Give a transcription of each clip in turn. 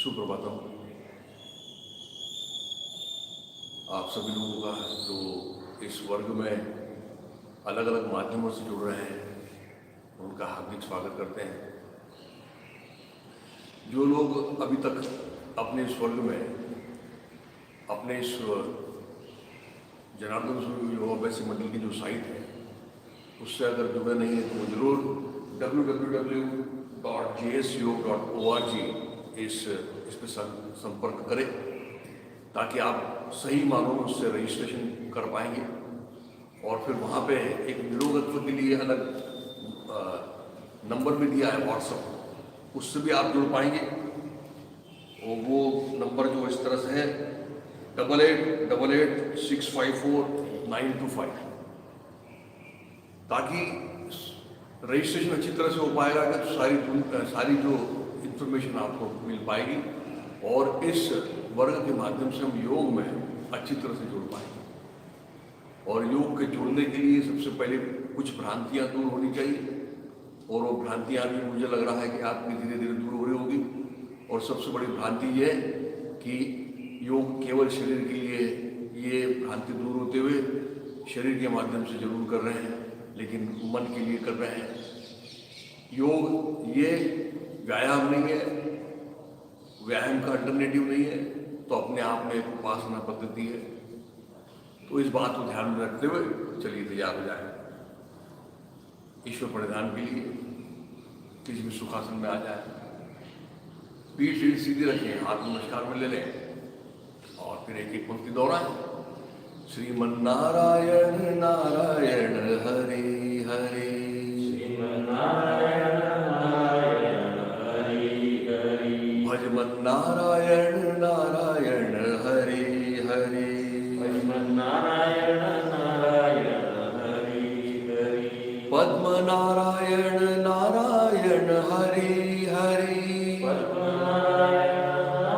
सुप्रभातम। आप सभी लोगों का जो इस वर्ग में अलग अलग माध्यमों से जुड़ रहे हैं उनका हार्दिक स्वागत करते हैं। जो लोग अभी तक अपने इस वर्ग में अपने इस जनार्दन सूर्य योगा अभ्यासी मंडल की जो साइट है उससे अगर जुड़े नहीं है तो वो जरूर www.jsyog.org इस पर संपर्क करें ताकि आप सही मानों में उससे रजिस्ट्रेशन कर पाएंगे। और फिर वहाँ पे एक निरोगत्व के लिए अलग नंबर भी दिया है व्हाट्सएप, उससे भी आप जुड़ पाएंगे। और वो नंबर जो इस तरह से है 8888654925, ताकि रजिस्ट्रेशन अच्छी तरह से हो पाएगा कि सारी जो इंफॉर्मेशन आपको मिल पाएगी और इस वर्ग के माध्यम से हम योग में अच्छी तरह से जुड़ पाएंगे। और योग के जुड़ने के लिए सबसे पहले कुछ भ्रांतियां दूर होनी चाहिए, और वो भ्रांतियां भी मुझे लग रहा है कि आपकी धीरे धीरे दूर हो रही होगी। और सबसे बड़ी भ्रांति ये कि योग केवल शरीर के लिए, ये भ्रांति दूर होते हुए शरीर के माध्यम से जरूर कर रहे हैं लेकिन मन के लिए कर रहे हैं। योग ये व्यायाम नहीं है, व्यायाम का अल्टरनेटिव नहीं है, तो अपने आप में एक उपासना पद्धति है। तो इस बात को ध्यान में रखते हुए चलिए तैयार हो जाए। ईश्वर प्रणिधान के लिए किसी भी सुखासन में आ जाए, पीठ सीधी रखें, हाथ नमस्कार में ले लें और फिर एक एक पंक्ति दोहराएं। श्रीमन्नारायण नारायण हरे हरे, श्रीमन्नारायण नारायण हरे हरे, भजमन्नारायण नारायण हरे हरे, भजमन्नारायण नारायण हरे हरे, पद्मनारायण नारायण हरे हरे, पद्मनारायण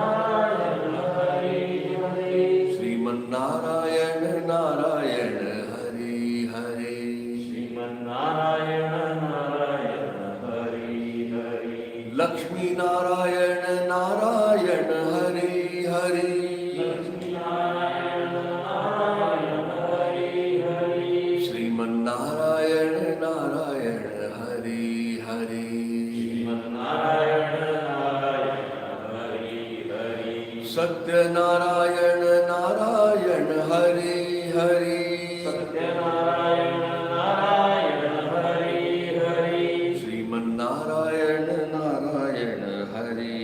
नारायण हरे हरे, श्रीमन्नारायण नारायण हरे हरे, श्रीमन्नारायण नारायण हरे हरे, लक्ष्मी नारायण नारायण हरे हरे, लक्ष्मीनारायण नारायण हरे हरे, श्रीमन्नारायण नारायण हरे हरे, श्रीमन्नारायण नारायण हरे हरे, सत्यनारायण नारायण हरे हरे, सत्यनारायण नारायण हरे हरे, श्रीमन्नारायण नारायण हरे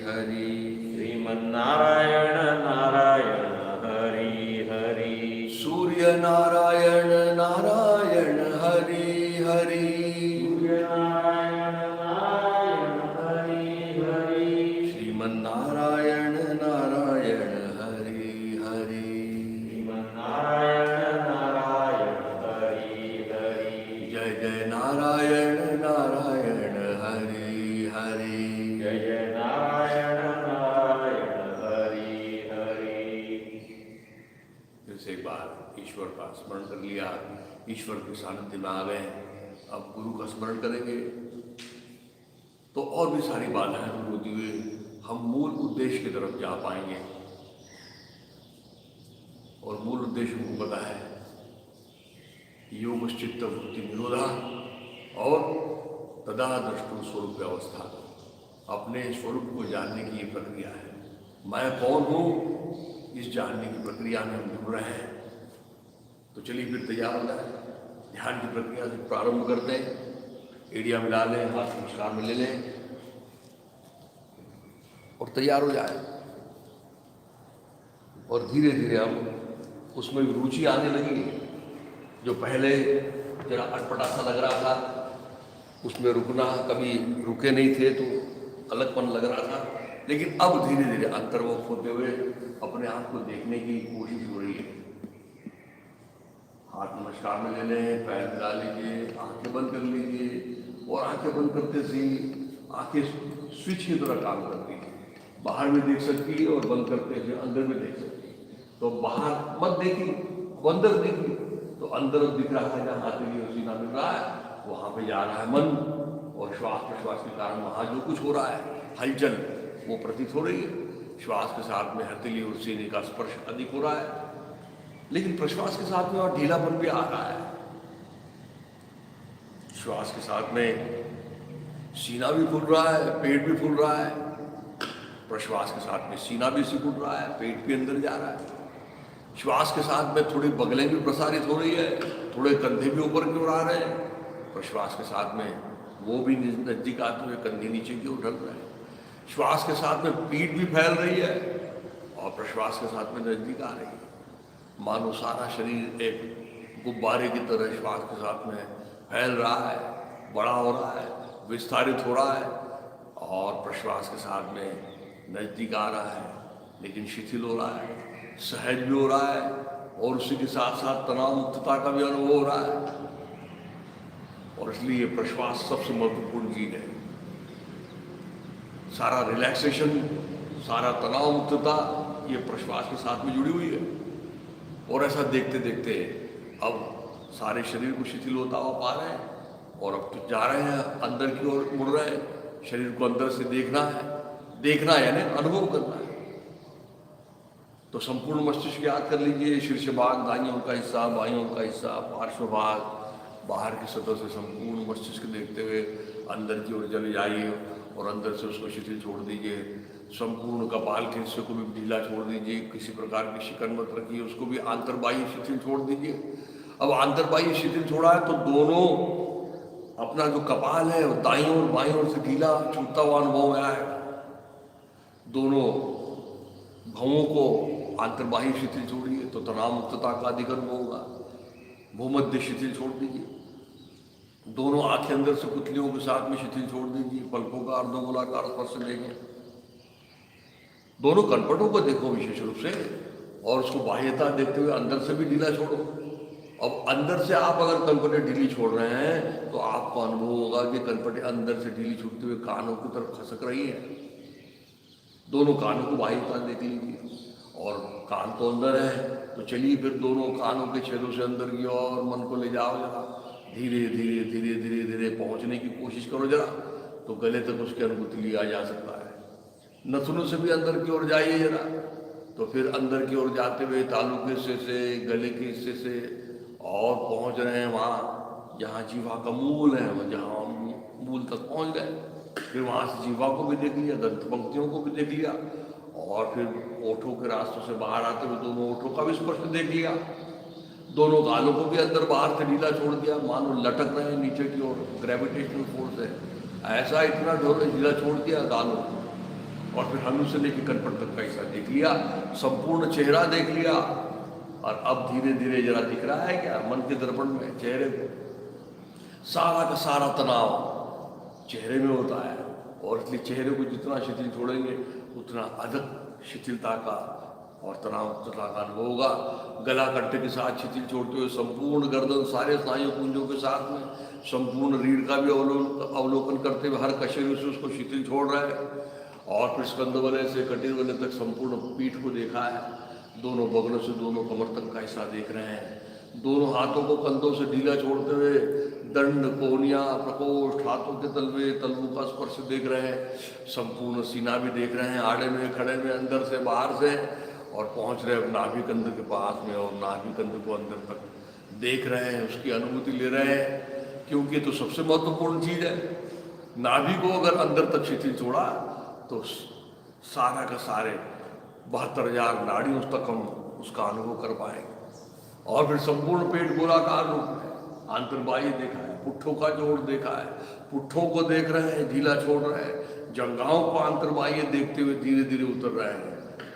हरे, श्रीमन्नारायण नारायण हरे हरे, सूर्य नारायण नारायण हरे हरे, सूर्यनारायण नारायण हरे हरे, श्रीमन्नारायण नारायण हरे हरे, श्रीमन्नारायण नारायण हरे हरे, जय जय नारायण नारायण हरे हरे, जय जय नारायण नारायण हरे हरे। फिर से एक बार ईश्वर का स्मरण कर लिया, ईश्वर के सानिध्य में आ गए। अब गुरु का स्मरण करेंगे तो और भी सारी बाधाएं दूर होती हुए हम मूल उद्देश्य की तरफ जा पाएंगे। और मूल उद्देश्य हमको पता है, योगश्चित्त वृत्ति निरोधा और तदा द्रष्टु स्वरूप अवस्था। अपने स्वरूप को जानने की ये प्रक्रिया है। मैं कौन हूँ, इस जानने की प्रक्रिया में हम जुड़ रहे हैं। तो चलिए फिर तैयार हो जाए, ध्यान की प्रक्रिया से प्रारंभ करते हैं। एड़िया मिला लें, हाथ नमस्कार में ले लें और तैयार हो जाए। और धीरे धीरे हम उसमें रुचि आने लगी। जो पहले जरा अटपटा सा लग रहा था, उसमें रुकना, कभी रुके नहीं थे तो अलगपन लग रहा था, लेकिन अब धीरे धीरे अंतर्मुख होते हुए अपने आप को देखने की कोशिश हो रही है। हाथ नमस्कार में ले लें, पैर मिला लीजिए, आंखें बंद कर लीजिए। और आंखें बंद करते से आंखें स्विच की तरह काम करती हैं, बाहर भी देख सकती है और बंद करते हुए अंदर भी देख सकती है। तो बाहर मत देखिए, अंदर देखिए, तो अंदर दिख रहा है जहाँ हाथ में सीना मिल रहा है, वहाँ पे जा रहा है मन, और श्वास प्रश्वास के कारण वहाँ जो कुछ हो रहा है हलचल वो प्रतीत हो रही है। श्वास के साथ में हथेली और सीने का स्पर्श अधिक हो रहा है, लेकिन प्रश्वास के साथ में और ढीलापन भी आ रहा है। श्वास के साथ में सीना भी फूल रहा है, पेट भी फूल रहा है। प्रश्वास के साथ में सीना भी सिकुड़ रहा है, पेट भी अंदर जा रहा है। श्वास के साथ में थोड़ी बगलें भी प्रसारित हो रही है, थोड़े कंधे भी ऊपर की ओर आ रहे हैं। प्रश्वास के साथ में वो भी नजदीक आते हुए कंधे नीचे की ओर ढल रहे हैं। श्वास के साथ में पीठ भी फैल रही है और प्रश्वास के साथ में नजदीक आ रही है। मानो सारा शरीर एक गुब्बारे की तरह श्वास के साथ में फैल रहा है, बड़ा हो रहा है, विस्तारित हो रहा है, और प्रश्वास के साथ में नजदीक आ रहा है, लेकिन शिथिल हो रहा है, सहज भी हो रहा है, और उसी के साथ साथ तनाव मुक्तता का भी अनुभव हो रहा है। और इसलिए प्रश्वास सबसे महत्वपूर्ण चीज है। सारा रिलैक्सेशन, सारा तनाव मुक्तता ये प्रश्वास के साथ में जुड़ी हुई है। और ऐसा देखते देखते अब सारे शरीर को शिथिल होता हुआ पा रहे हैं, और अब तो जा रहे हैं अंदर की ओर मुड़ रहे हैं। शरीर को अंदर से देखना है, देखना यानी अनुभव करना है। तो संपूर्ण मस्तिष्क याद कर लीजिए, शीर्ष भाग दाहिनी ओर का हिस्सा, बाईं ओर का हिस्सा, पार्श्व भाग, बाहर की सतह से संपूर्ण मस्तिष्क देखते हुए अंदर की ओर चले जाइए और अंदर से उसको शिथिल छोड़ दीजिए। संपूर्ण कपाल के हिस्से को भी ढीला छोड़ दीजिए, किसी प्रकार की शिकन मत रखिए, उसको भी आंतरबाह्य शिथिल छोड़ दीजिए। अब आंतरबाह्य शिथिल छोड़ा है तो दोनों अपना जो कपाल है वो दाईं और बाईं ओर से ढीला छूटता हुआ अनुभव में आएगा। दोनों भवों को आंतरबाह्य शिथिल छोड़िए तो तनाव मुक्तता का अधिक अनुभव होगा। भूमध्य शिथिल छोड़ दीजिए, दोनों आंखें अंदर से पुतलियों के साथ में शिथिल छोड़ दीजिए, पलकों का अर्धगोलाकार स्पर्श देखें, दोनों कनपटों को देखो विशेष रूप से, और उसको बाह्यता देखते हुए अंदर से भी ढीला छोड़ो। अब अंदर से आप अगर कनपटे ढीली छोड़ रहे हैं तो आपको अनुभव होगा कि कनपटे अंदर से ढीली छूटते हुए कानों की तरफ खसक रही है। दोनों कानों को बाह्यता देख लीजिए, और कान तो अंदर है तो चलिए फिर दोनों कानों के छेदों से अंदर की ओर मन को ले जाओ, जरा धीरे धीरे धीरे धीरे धीरे पहुंचने की कोशिश करो जरा, तो गले तक उसकी अनुभूति लिया जा सकता है। नथुनों से भी अंदर की ओर जाइए जरा, तो फिर अंदर की ओर जाते हुए तालू के हिस्से से, गले के हिस्से से, और पहुंच रहे हैं वहाँ जहाँ जीवा का मूल है, वहाँ जहाँ मूल तक पहुंच गए। फिर वहाँ से जीवा को भी देख लिया, दंत पंक्तियों को भी देख लिया, और फिर ओठों के रास्तों से बाहर आते हुए दोनों ओठों का भी स्पर्श देख लिया। दोनों गालों को भी अंदर बाहर से ढीला छोड़ दिया, मानो लटक रहे हैं नीचे की ओर, ग्रेविटेशनल फोर्स है ऐसा, इतना ढीला छोड़ दिया गालों को। और फिर हनु से लेकर कनपट तक का हिस्सा देख लिया, संपूर्ण चेहरा देख लिया। और अब धीरे धीरे जरा दिख रहा है क्या मन के दर्पण में, चेहरे पे सारा का सारा तनाव चेहरे में होता है, और इसलिए चेहरे को जितना शिथिल छोड़ेंगे उतना अधिक शिथिलता का और तनाव मुक्तता का अनुभव होगा। गला कंठ के साथ शिथिल छोड़ते हुए संपूर्ण गर्दन, सारे स्नायु पुंजों के साथ में संपूर्ण रीढ़ का भी अवलोकन करते हुए हर कशेरु से उसको शिथिल छोड़ रहे हैं। और फिर स्कंद वलय से कटिल वलय तक संपूर्ण पीठ को देखा है, दोनों बगलों से दोनों कमर तक का हिस्सा देख रहे हैं। दोनों हाथों को कंधों से ढीला छोड़ते हुए दंड, कोहनिया, प्रकोष्ठ, हाथों के तलवे, तलवों का स्पर्श देख रहे हैं। संपूर्ण सीना भी देख रहे हैं, आड़े में, खड़े में, अंदर से, बाहर से, और पहुंच रहे नाभि कंध के पास में, और नाभि कंध को अंदर तक देख रहे हैं, उसकी अनुभूति ले रहे हैं। क्योंकि तो सबसे महत्वपूर्ण चीज है, नाभि को अगर अंदर तक शिथिल छोड़ा तो सारा का सारे 72,000 नाड़ी उस तक हम उसका अनुभव कर पाएंगे। और फिर संपूर्ण पेट गोलाकार रूप में आंतरबाह्य देखा है, पुट्ठों का जोड़ देखा है, पुट्ठों को देख रहे हैं, ढीला छोड़ रहे हैं, जंघाओं को आंतरबाह्य देखते हुए धीरे धीरे उतर रहे हैं।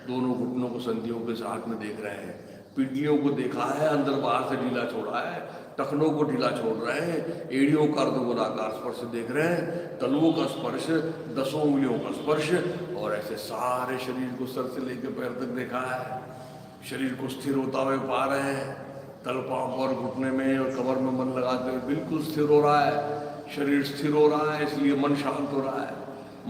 दोनों घुटनों को संधियों के साथ में देख रहे हैं, पिंडियों को देखा है, अंदर बाहर से ढीला छोड़ा है, टखनों को ढीला छोड़ रहे हैं, एड़ियों का अर्धगोलाकार स्पर्श देख रहे हैं, तलुओं का स्पर्श, 10 उंगलियों का स्पर्श, और ऐसे सारे शरीर को सर से लेकर पैर तक देखा है। शरीर को स्थिर होता हुए पा रहे हैं, तल पांव पर, घुटने में और कमर में मन लगाते हुए बिल्कुल स्थिर हो रहा है। शरीर स्थिर हो रहा है इसलिए मन शांत हो रहा है,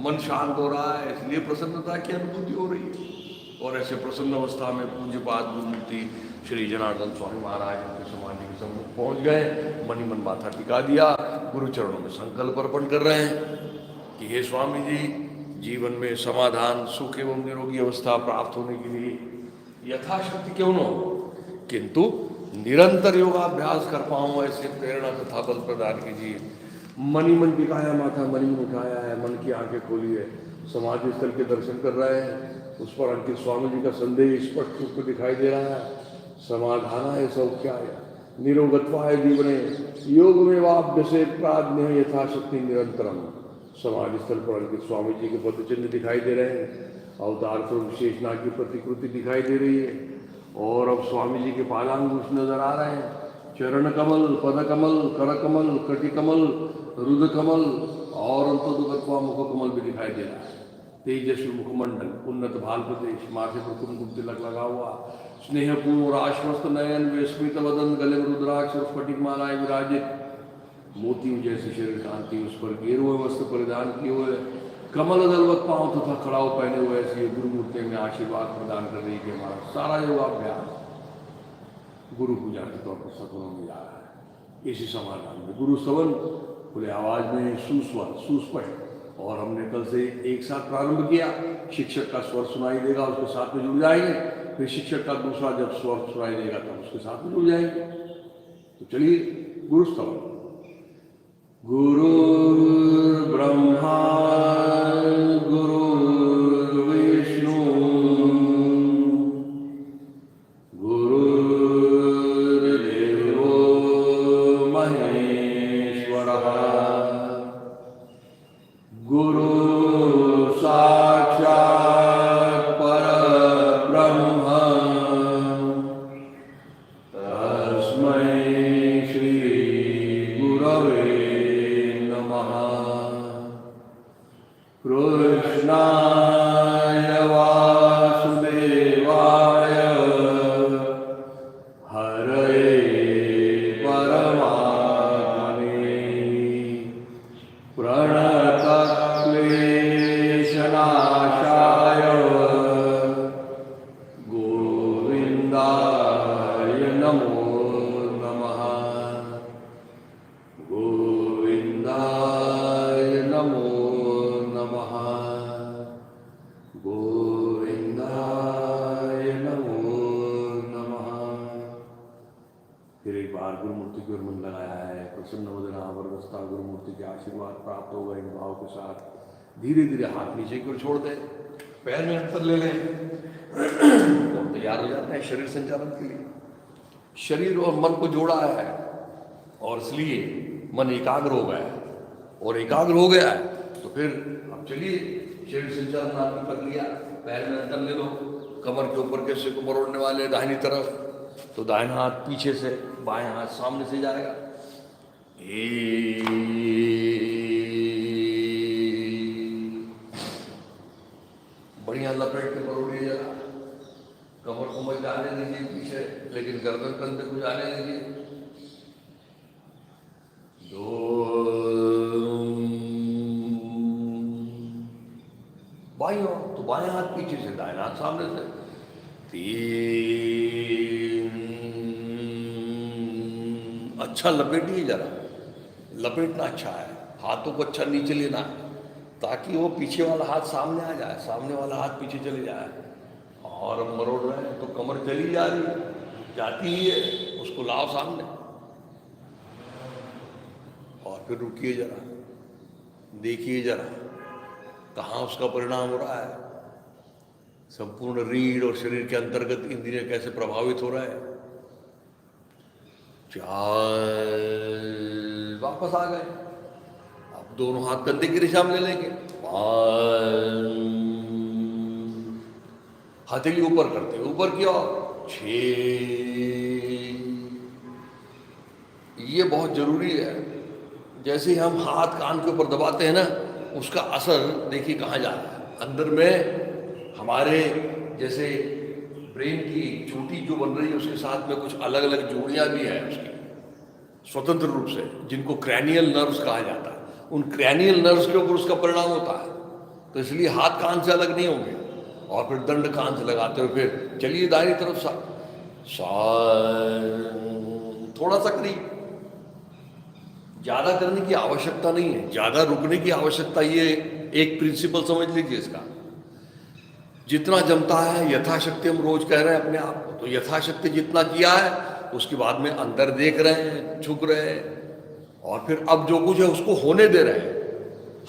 मन शांत हो रहा है इसलिए प्रसन्नता की अनुभूति हो रही है। और ऐसे प्रसन्न अवस्था में पूज्यपाद गुरुमूर्ति श्री जनार्दन स्वामी महाराज उनके समाधि के सम्मुख पहुंच गए, मन ही मन माथा टिका दिया, गुरु चरणों में संकल्प अर्पण कर रहे हैं कि हे स्वामी जी, जीवन में समाधान, सुख एवं निरोगी अवस्था प्राप्त होने के लिए यथाशक्ति क्यों न हो, किंतु निरंतर योगाभ्यास कर पाऊं, ऐसे प्रेरणा तथा बल प्रदान कीजिए। मन ही मन टिकाया माथा, मन ही मन उठाया है, मन की आंखें खोली है, समाधि स्थल के दर्शन कर रहे हैं। उस पर अंकित स्वामी जी का संदेश स्पष्ट रूप में दिखाई दे रहा है। समाधानाय सौख्याय निरोगत्वाय जीवने योग में वाभ्यसे प्राज्ञ यथाशक्ति निरंतरम। समाधि स्थल पर अंकित स्वामी जी के पद चिन्ह दिखाई दे रहे हैं, अवतार स्वरूप शेषनाग की प्रतिकृति दिखाई दे रही है, और अब स्वामी जी के पादांकुश नजर आ रहे हैं। चरण कमल, पद कमल, कर कमल, कटि कमल, रुद्र कमल और अंतोदगत्वा मुख कमल भी दिखाई दे रहा है। तेजस्वी मुखमंडल, उन्नत भाल प्रदेश, माथे पर कुमकुम तिलक लगा हुआ, स्नेहपूर्ण और आश्वस्त नयन, विस्मित वदन, गले में रुद्राक्ष और स्फटिक मालाएं विराजित, मोतियों जैसी शरीर कांति, उस पर गेरुए वस्त्र परिधान किए हुए, कमल दलवत पांव तथा खड़ाव पहने हुए ऐसी गुरुमूर्ति में आशीर्वाद प्रदान कर रही है। हमारा सारा योगाभ्यास गुरु पूजा के तौर पर सपनों में जा रहा है। इसी समाधान में गुरु सवन खुले आवाज में सुस्वर सुस्पष्ट, और हमने कल से एक साथ प्रारंभ किया। शिक्षक का स्वर सुनाई देगा, उसके साथ में जुड़ जाएंगे, फिर शिक्षक का दूसरा जब स्वर सुनाई देगा तब उसके साथ में जुड़ जाएंगे। तो चलिए गुरु स्तवन। गुरु ब्रह्मा गुरु विष्णु गुरुर्देवो महेश्वरः गुरु साक्षात् परब्रह्म तस्मै श्री गुरवे नमः। कृष्णाय वासुदेवाय हरे परमात्मने प्रणतक्लेशनाशाय गोविन्दाय नमो नमः। गोविन्दाय नमो नमः। गोविन्दाय नमो नमः। फिर एक बार गुरुमूर्ति की ओर मन लगाया है, प्रसन्न वदना वरदस्ता, गुरुमूर्ति के आशीर्वाद प्राप्त हो गए। इन भाव के साथ धीरे धीरे हाथ नीचे की ओर छोड़ दें, पैर में अंतर ले लें, तो तैयार हो जाते हैं शरीर संचालन के लिए। शरीर और मन को जोड़ा है, और इसलिए मन एकाग्र हो गया है, और एकाग्र हो गया है तो फिर अब चलिए शरीर संचालन आपने कर लिया। पैर में अंतर ले लो, कमर के ऊपर के सिर को मरोड़ने वाले दाहिनी तरफ, तो दाहिना हाथ पीछे से, बाएं हाथ सामने से जाएगा। बढ़िया लपेट के मरोड़िए जरा, कमर को मत जाने दीजिए पीछे, लेकिन गर्दन कंधे को जाने दीजिए। दो बाईं ओर, तो बाएं हाथ पीछे से, दाहिना हाथ सामने से। तीन, अच्छा लपेटिए जरा, लपेटना अच्छा है, हाथों को अच्छा नीचे लेना है ताकि वो पीछे वाला हाथ सामने आ जाए, सामने वाला हाथ पीछे चले जाए। और हम मरोड़ रहे हैं तो कमर चली जा रही है, जाती ही है, उसको लाओ सामने, और फिर रुकिए जरा, देखिए जरा कहाँ उसका परिणाम हो रहा है। संपूर्ण रीढ़ और शरीर के अंतर्गत इंद्रिय कैसे प्रभावित हो रहा है। चाल, वापस आ गए। अब दोनों हाथ कंधे की दिशा में ले लेंगे, हथेली ऊपर करते, ऊपर की ओर। 6, ये बहुत जरूरी है। जैसे ही हम हाथ कान के ऊपर दबाते हैं ना, उसका असर देखिए कहाँ जा रहा है। अंदर में हमारे जैसे ब्रेन की चोटी जो बन रही है, उसके साथ में कुछ अलग अलग जोड़ियाँ भी हैं उसकी, स्वतंत्र रूप से, जिनको क्रैनियल नर्व्स कहा जाता है। उन क्रैनियल नर्व्स के ऊपर उसका परिणाम होता है। तो इसलिए हाथ कान से अलग नहीं होंगे। और फिर दंड कान से लगाते हुए फिर चलिए दाहिनी तरफ थोड़ा सा करीब, ज्यादा करने की आवश्यकता नहीं है, ज्यादा रुकने की आवश्यकता, ये एक प्रिंसिपल समझ लीजिए इसका। जितना जमता है यथाशक्ति, हम रोज कह रहे हैं अपने आप को, तो यथाशक्ति जितना किया है उसके बाद में अंदर देख रहे हैं, झुक रहे हैं, और फिर अब जो कुछ है उसको होने दे रहे हैं,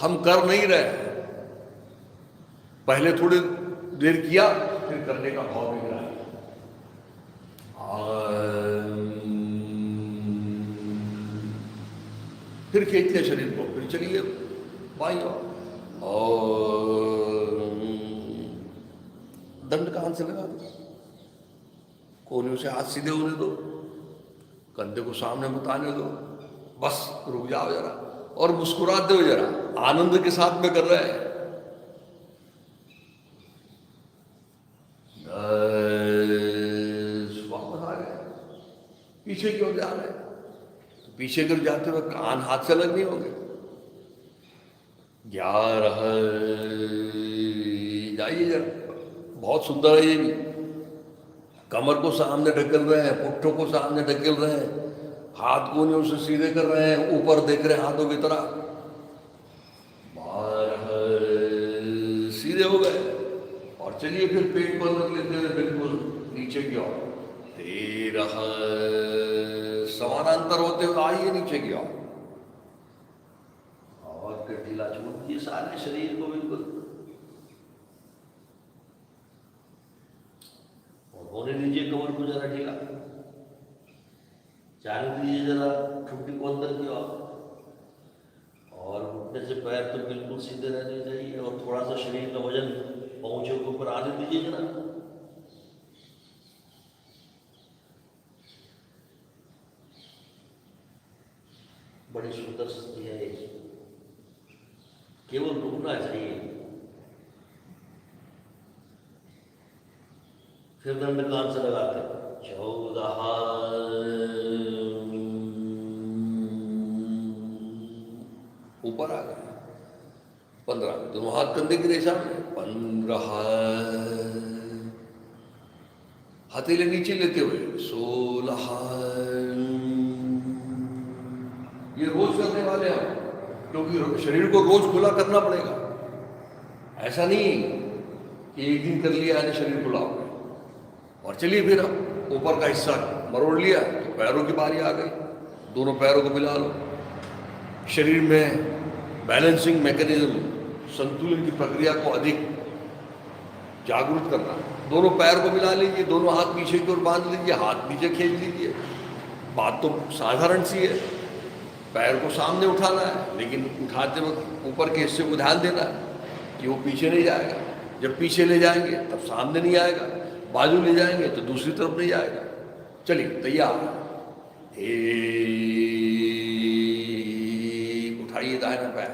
हम कर नहीं रहे हैं। पहले थोड़ी देर किया, फिर करने का भाव भी रहा है। फिर खींचते शरीर को, फिर चलिए बाई और दंड कान से लगा दो, कोहनियों से हाथ सीधे होने दो, कंधे को सामने बताने दो, बस रुक जाओ जरा और मुस्कुराते हो जरा, आनंद के साथ में कर रहे हैं। वापस आ गए, पीछे क्यों जा रहे हैं? तो पीछे कर जाते हुए कान हाथ से अलग नहीं होंगे। 11 जाइए जरा, बहुत सुंदर है ये भी। कमर को सामने ढकेल रहे हैं, पुट्ठों को सामने ढकेल रहे हैं, हाथ कोहनियों से सीधे कर रहे हैं, ऊपर देख रहे हैं हाथों की तरह, 12 सीधे हो गए। और चलिए फिर पेट को अंदर लेते हुए बिल्कुल नीचे की ओर, 13 समानांतर होते हुए आइए नीचे की ओर, और फिर ढीला छोड़ दिए सारे शरीर को बिल्कुल, और होने दीजिए कमर को जरा ढीला, जाने दीजिए जरा ठुड्डी को अंदर की ओर, और घुटने से पैर तो बिल्कुल सीधे रहने चाहिए, और थोड़ा सा शरीर का वजन पहुंचे के ऊपर आने दीजिए जरा। बड़ी सुंदर स्थिति है ये, केवल रुकना चाहिए। फिर दंड कान से लगाते 14 ऊपर आ गए, 15 दोनों हाथ कंधे की रेशा में, 15 हथेली नीचे लेते हुए, 16 ये रोज करने वाले हम, क्योंकि शरीर को रोज खुला करना पड़ेगा। ऐसा नहीं कि एक दिन कर लिया यानी शरीर खुला हो गया। और चलिए फिर अब ऊपर का हिस्सा मरोड़ लिया तो पैरों की बारी आ गई, दोनों पैरों को मिला लो, शरीर में बैलेंसिंग मैकेनिज्म, संतुलन की प्रक्रिया को अधिक जागरूक करना। दोनों पैर को मिला लीजिए, दोनों हाथ पीछे की ओर बांध लीजिए, हाथ नीचे खींच लीजिए। बात तो साधारण सी है, पैर को सामने उठाना है, लेकिन उठाते वक्त ऊपर के हिस्से को ध्यान देना है कि वो पीछे नहीं जाएगा। जब पीछे ले जाएंगे तब सामने नहीं आएगा, बाजू ले जाएंगे तो दूसरी तरफ नहीं जाएगा। चलिए तैयार, उठाइए दाहिना पैर,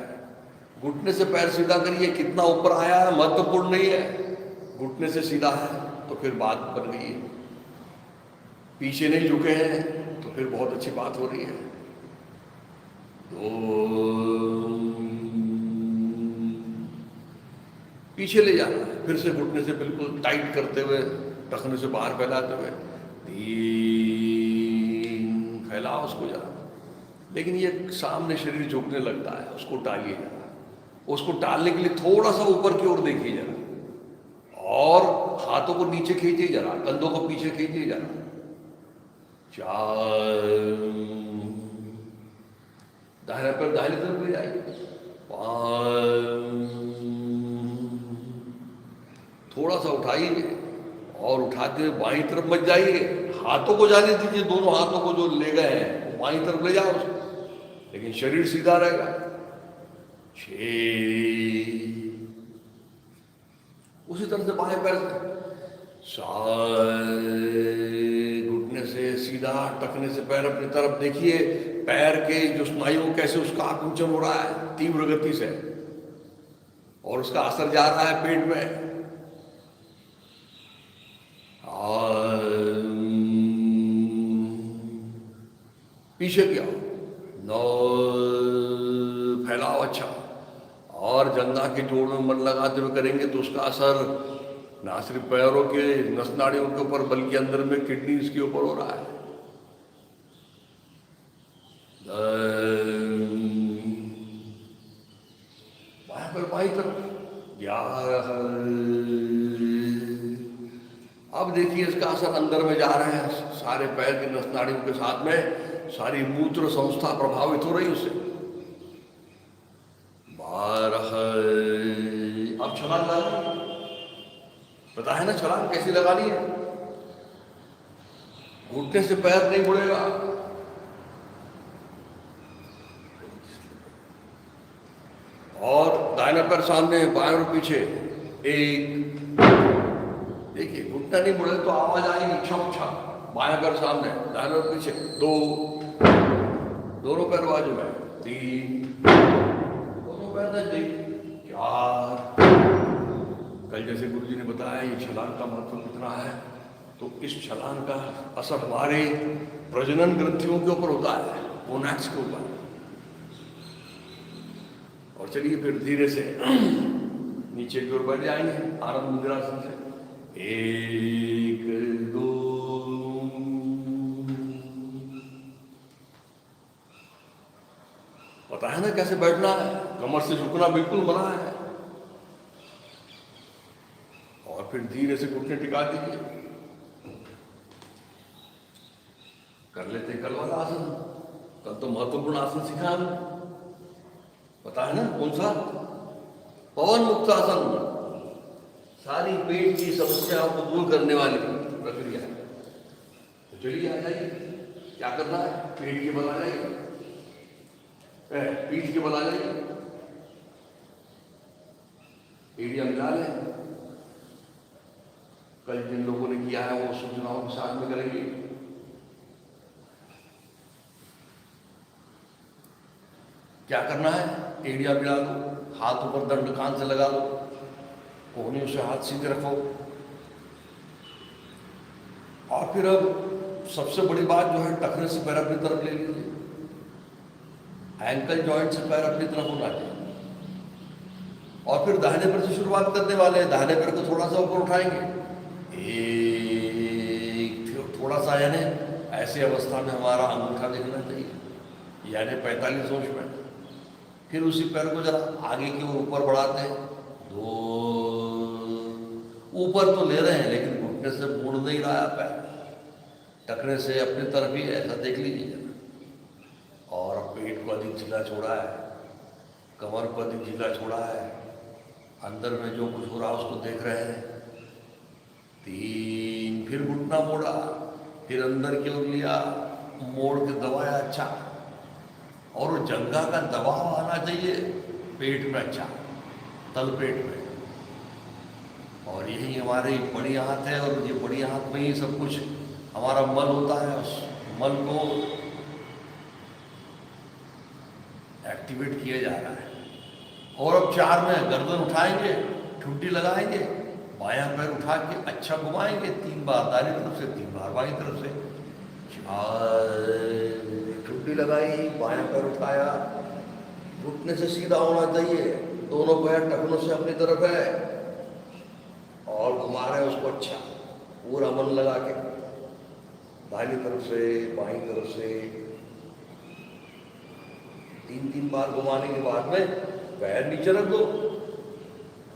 घुटने से पैर सीधा करिए। कितना ऊपर आया है महत्वपूर्ण नहीं है, घुटने से सीधा है तो फिर बात बन गई है। पीछे नहीं झुके हैं तो फिर बहुत अच्छी बात हो रही है। पीछे ले जाना है, फिर से घुटने से बिल्कुल टाइट करते हुए, टखने से बाहर फैलाते हुए, 3 फैलाओ उसको जरा। लेकिन ये सामने शरीर झुकने लगता है, उसको टालिए जरा। उसको टालने के लिए थोड़ा सा ऊपर की ओर देखिए जरा, और हाथों को नीचे खींचिए जरा, कंधों को पीछे खींचिए जरा। 4 दाहिना पैर दाहिनी तरफ ले जाइए, 5 थोड़ा सा उठाइए, और उठाते हुए बाईं तरफ मत जाइए, हाथों को जाने दीजिए, दोनों हाथों को जो ले गए हैं वो बाईं तरफ ले जाओ उसको, लेकिन शरीर सीधा रहेगा। 6 उसी तरह से बाएं पैर से 7 घुटने से सीधा, टखने से पैर अपनी तरफ देखिए, पैर के जो स्नायु कैसे उसका आकुंचन हो रहा है तीव्र गति से, और उसका असर जा रहा है पेट में। पीछे क्या 9 फैलाओ अच्छा, और जंघा के जोड़ में मन लगाते हुए करेंगे तो उसका असर ना सिर्फ पैरों के नस नाड़ियों के ऊपर बल्कि अंदर में किडनी इसके ऊपर हो रहा है। बाएं पर बाई तरफ 11। अब देखिए इसका असर अंदर में जा रहा है, सारे पैर की नस नाड़ियों के साथ में सारी मूत्र संस्था प्रभावित हो रही उससे। 12। अब छलांग लगानी, पता है ना छलांग कैसी लगानी है? घुटने से पैर नहीं मुड़ेगा, और दाहिना पैर सामने बाएं और पीछे। 1, देखिए घुटना नहीं मुड़े तो आवाज आएगी छम छम। बाएं पैर सामने दाहिना और पीछे। 2, दोनों पैर बाजू में। 3, दोनों पैर नजदीक। 4। कल जैसे गुरुजी ने बताया ये छलांग का महत्व कितना है, तो इस छलांग का असर हमारे प्रजनन ग्रंथियों के ऊपर होता है, गोनैड्स के ऊपर। और चलिए फिर धीरे से नीचे की ओर बैठ जाएंगे आनंद मुद्रासन से। 1, 2। पता है ना कैसे बैठना है? कमर से झुकना बिल्कुल मना है। और फिर धीरे से घुटने टिका दीजिए। कर लेते कल वाला आसन। कल तो महत्वपूर्ण आसन सीखा हमने, पता है ना कौन सा? पवन मुक्त आसन। सारी पेट की समस्याओं को दूर करने वाली प्रक्रिया है। तो चलिए आ जाइए, क्या करना है? पेट के बल आ जाइए, पीठ के बल आ जाइए, एड़ियां मिला लें। कल जिन लोगों ने किया है वो सूचनाओं के साथ में करेंगे। क्या करना है? एड़ियां मिला दो, हाथ ऊपर दंड कान से लगा दो, कोहनियों से हाथ सीधे रखो। और फिर अब सबसे बड़ी बात जो है, टखने से पैर अपनी तरफ ले लीजिए। एंकल जॉइंट से पैर अपनी तरफ होना चाहिए। और फिर दाहिने पैर से शुरुआत करने वाले हैं। दाहिने पैर को थोड़ा सा ऊपर उठाएंगे, फिर थोड़ा सा, यानी ऐसी अवस्था में हमारा अंगूठा दिखना चाहिए, यानी 45 अंश में। फिर उसी पैर को जरा आगे की ओर ऊपर बढ़ाते हैं। 2, ऊपर तो ले रहे हैं लेकिन घुटने से मुड़ नहीं रहा है पैर, टखने से अपनी तरफ ही, ऐसा देख लीजिए। और पेट को अधिक ढीला छोड़ा है, कमर को अधिक ढीला छोड़ा है, अंदर में जो कुछ हो रहा है उसको देख रहे हैं। 3, फिर घुटना मोड़ा, फिर अंदर की ओर लिया, मोड़ के दबाया अच्छा, और वो जंघा का दबाव आना चाहिए पेट में, अच्छा तल पेट में। और यही हमारी बड़ी हाथ है, और ये बड़ी हाथ में ही सब कुछ हमारा मल होता है। उस मल को एक्टिवेट किया जा रहा है। और अब 4 में गर्दन उठाएंगे, ठुड्डी लगाएंगे, बायां पैर उठा के अच्छा घुमाएंगे 3 बार दाहिनी तरफ से, 3 बार बाईं तरफ से। 4, ठुड्डी लगाई, बायां पैर उठाया, घुटने से सीधा होना चाहिए, दोनों पैर टखनों से अपनी तरफ है, और घुमा रहे हैं उसको अच्छा पूरा मन लगा के, दाहिनी तरफ से बाईं तरफ से। 3 बार घुमाने के बाद में पैर नीचे रख दो,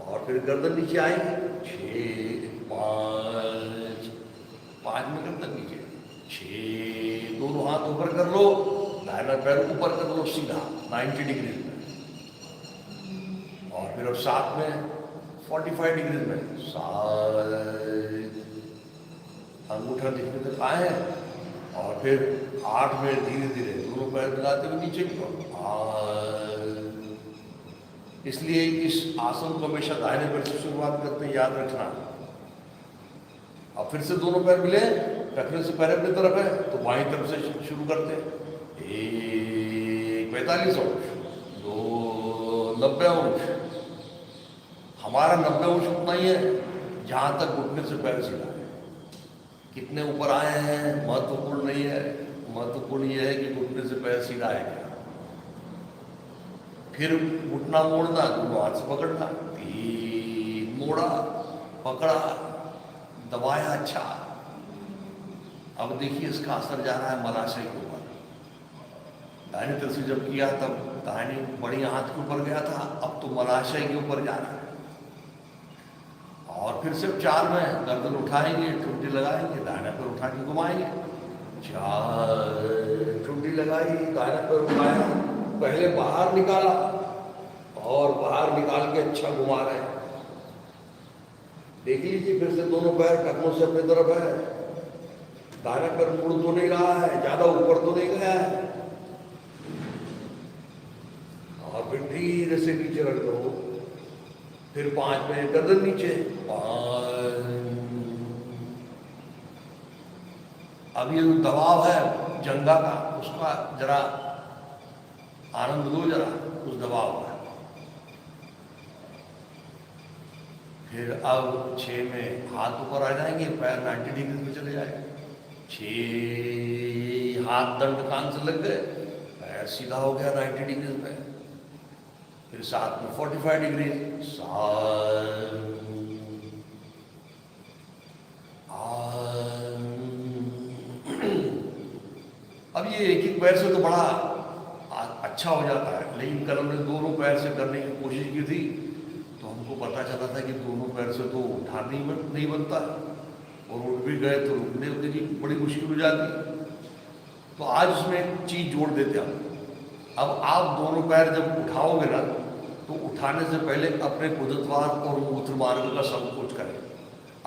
और फिर गर्दन नीचे आएगी। 6, 5 में गर्दन नीचे। 6, दोनों हाथ ऊपर कर लो, दाहिना पैर ऊपर कर लो सीधा 90 डिग्री में। और फिर अब 7 में 45 डिग्री में। 7, अंगूठा दिखने तक आए, और फिर 8 में धीरे धीरे दोनों पैर मिलाते हुए नीचे की ओर। इसलिए इस आसन को हमेशा दाहिने पैर से शुरुआत करते हैं, याद रखना। अब फिर से दोनों पैर मिले, टखने से पैर अपनी तरफ है, तो बाईं तरफ से शुरू करते हैं। 1, 45 अंश, 2, 90 अंश। हमारा 90 अंश उतना ही है जहां तक घुटने से पैर सीधा है। कितने ऊपर आए हैं महत्वपूर्ण नहीं है, महत्वपूर्ण यह है कि घुटने से पैर सीधा है क्या। फिर घुटना मोड़ना, दोनों हाथ से पकड़ना, 3 मोड़ा, पकड़ा, दबाया, अच्छा। अब देखिए इसका असर जा रहा है मलाशय के ऊपर। दाहिनी तरफ से जब किया तब दाहिनी बड़ी हाथ के ऊपर गया था, अब तो मलाशय के ऊपर जा रहा है। और फिर सिर्फ 4 में गर्दन उठाएंगे, ठुड्डी लगाएंगे, दाहिना पैर उठा के घुमाएंगे। 4 ठुड्डी लगाई, दाहिना पैर उठाया, पहले बाहर निकाला और बाहर निकाल के अच्छा घुमा रहे हैं। देख लीजिए फिर से दोनों पैर टखनों से अपनी तरफ है, दाहिना पैर मुड़ तो नहीं रहा है, ज्यादा ऊपर तो नहीं गया है। और फिर धीरे से नीचे रख दो, फिर 5 में गर्दन नीचे। अब ये दबाव है जंगा का, उसका जरा आनंद लो, जरा उस दबाव का। फिर अब 6 में हाथ ऊपर आ जाएंगे, पैर 90 डिग्री में चले जाएंगे। 6 हाथ दंड कान से लग गए, पैर सीधा हो गया 90 डिग्री में। फिर 7 में 45 डिग्री। 7 अब ये एक पैर से तो बड़ा अच्छा हो जाता है, लेकिन कल हमने दोनों पैर से करने की कोशिश की थी तो हमको पता चला था कि दोनों पैर से तो उठा नहीं बनता, और उठ भी गए तो रुकने की बड़ी मुश्किल हो जाती। तो आज उसमें एक चीज जोड़ देते हम। अब आप दोनों पैर जब उठाओगे ना तो उठाने से पहले अपने गुदद्वार और मूत्र मार्ग का संकोच करें,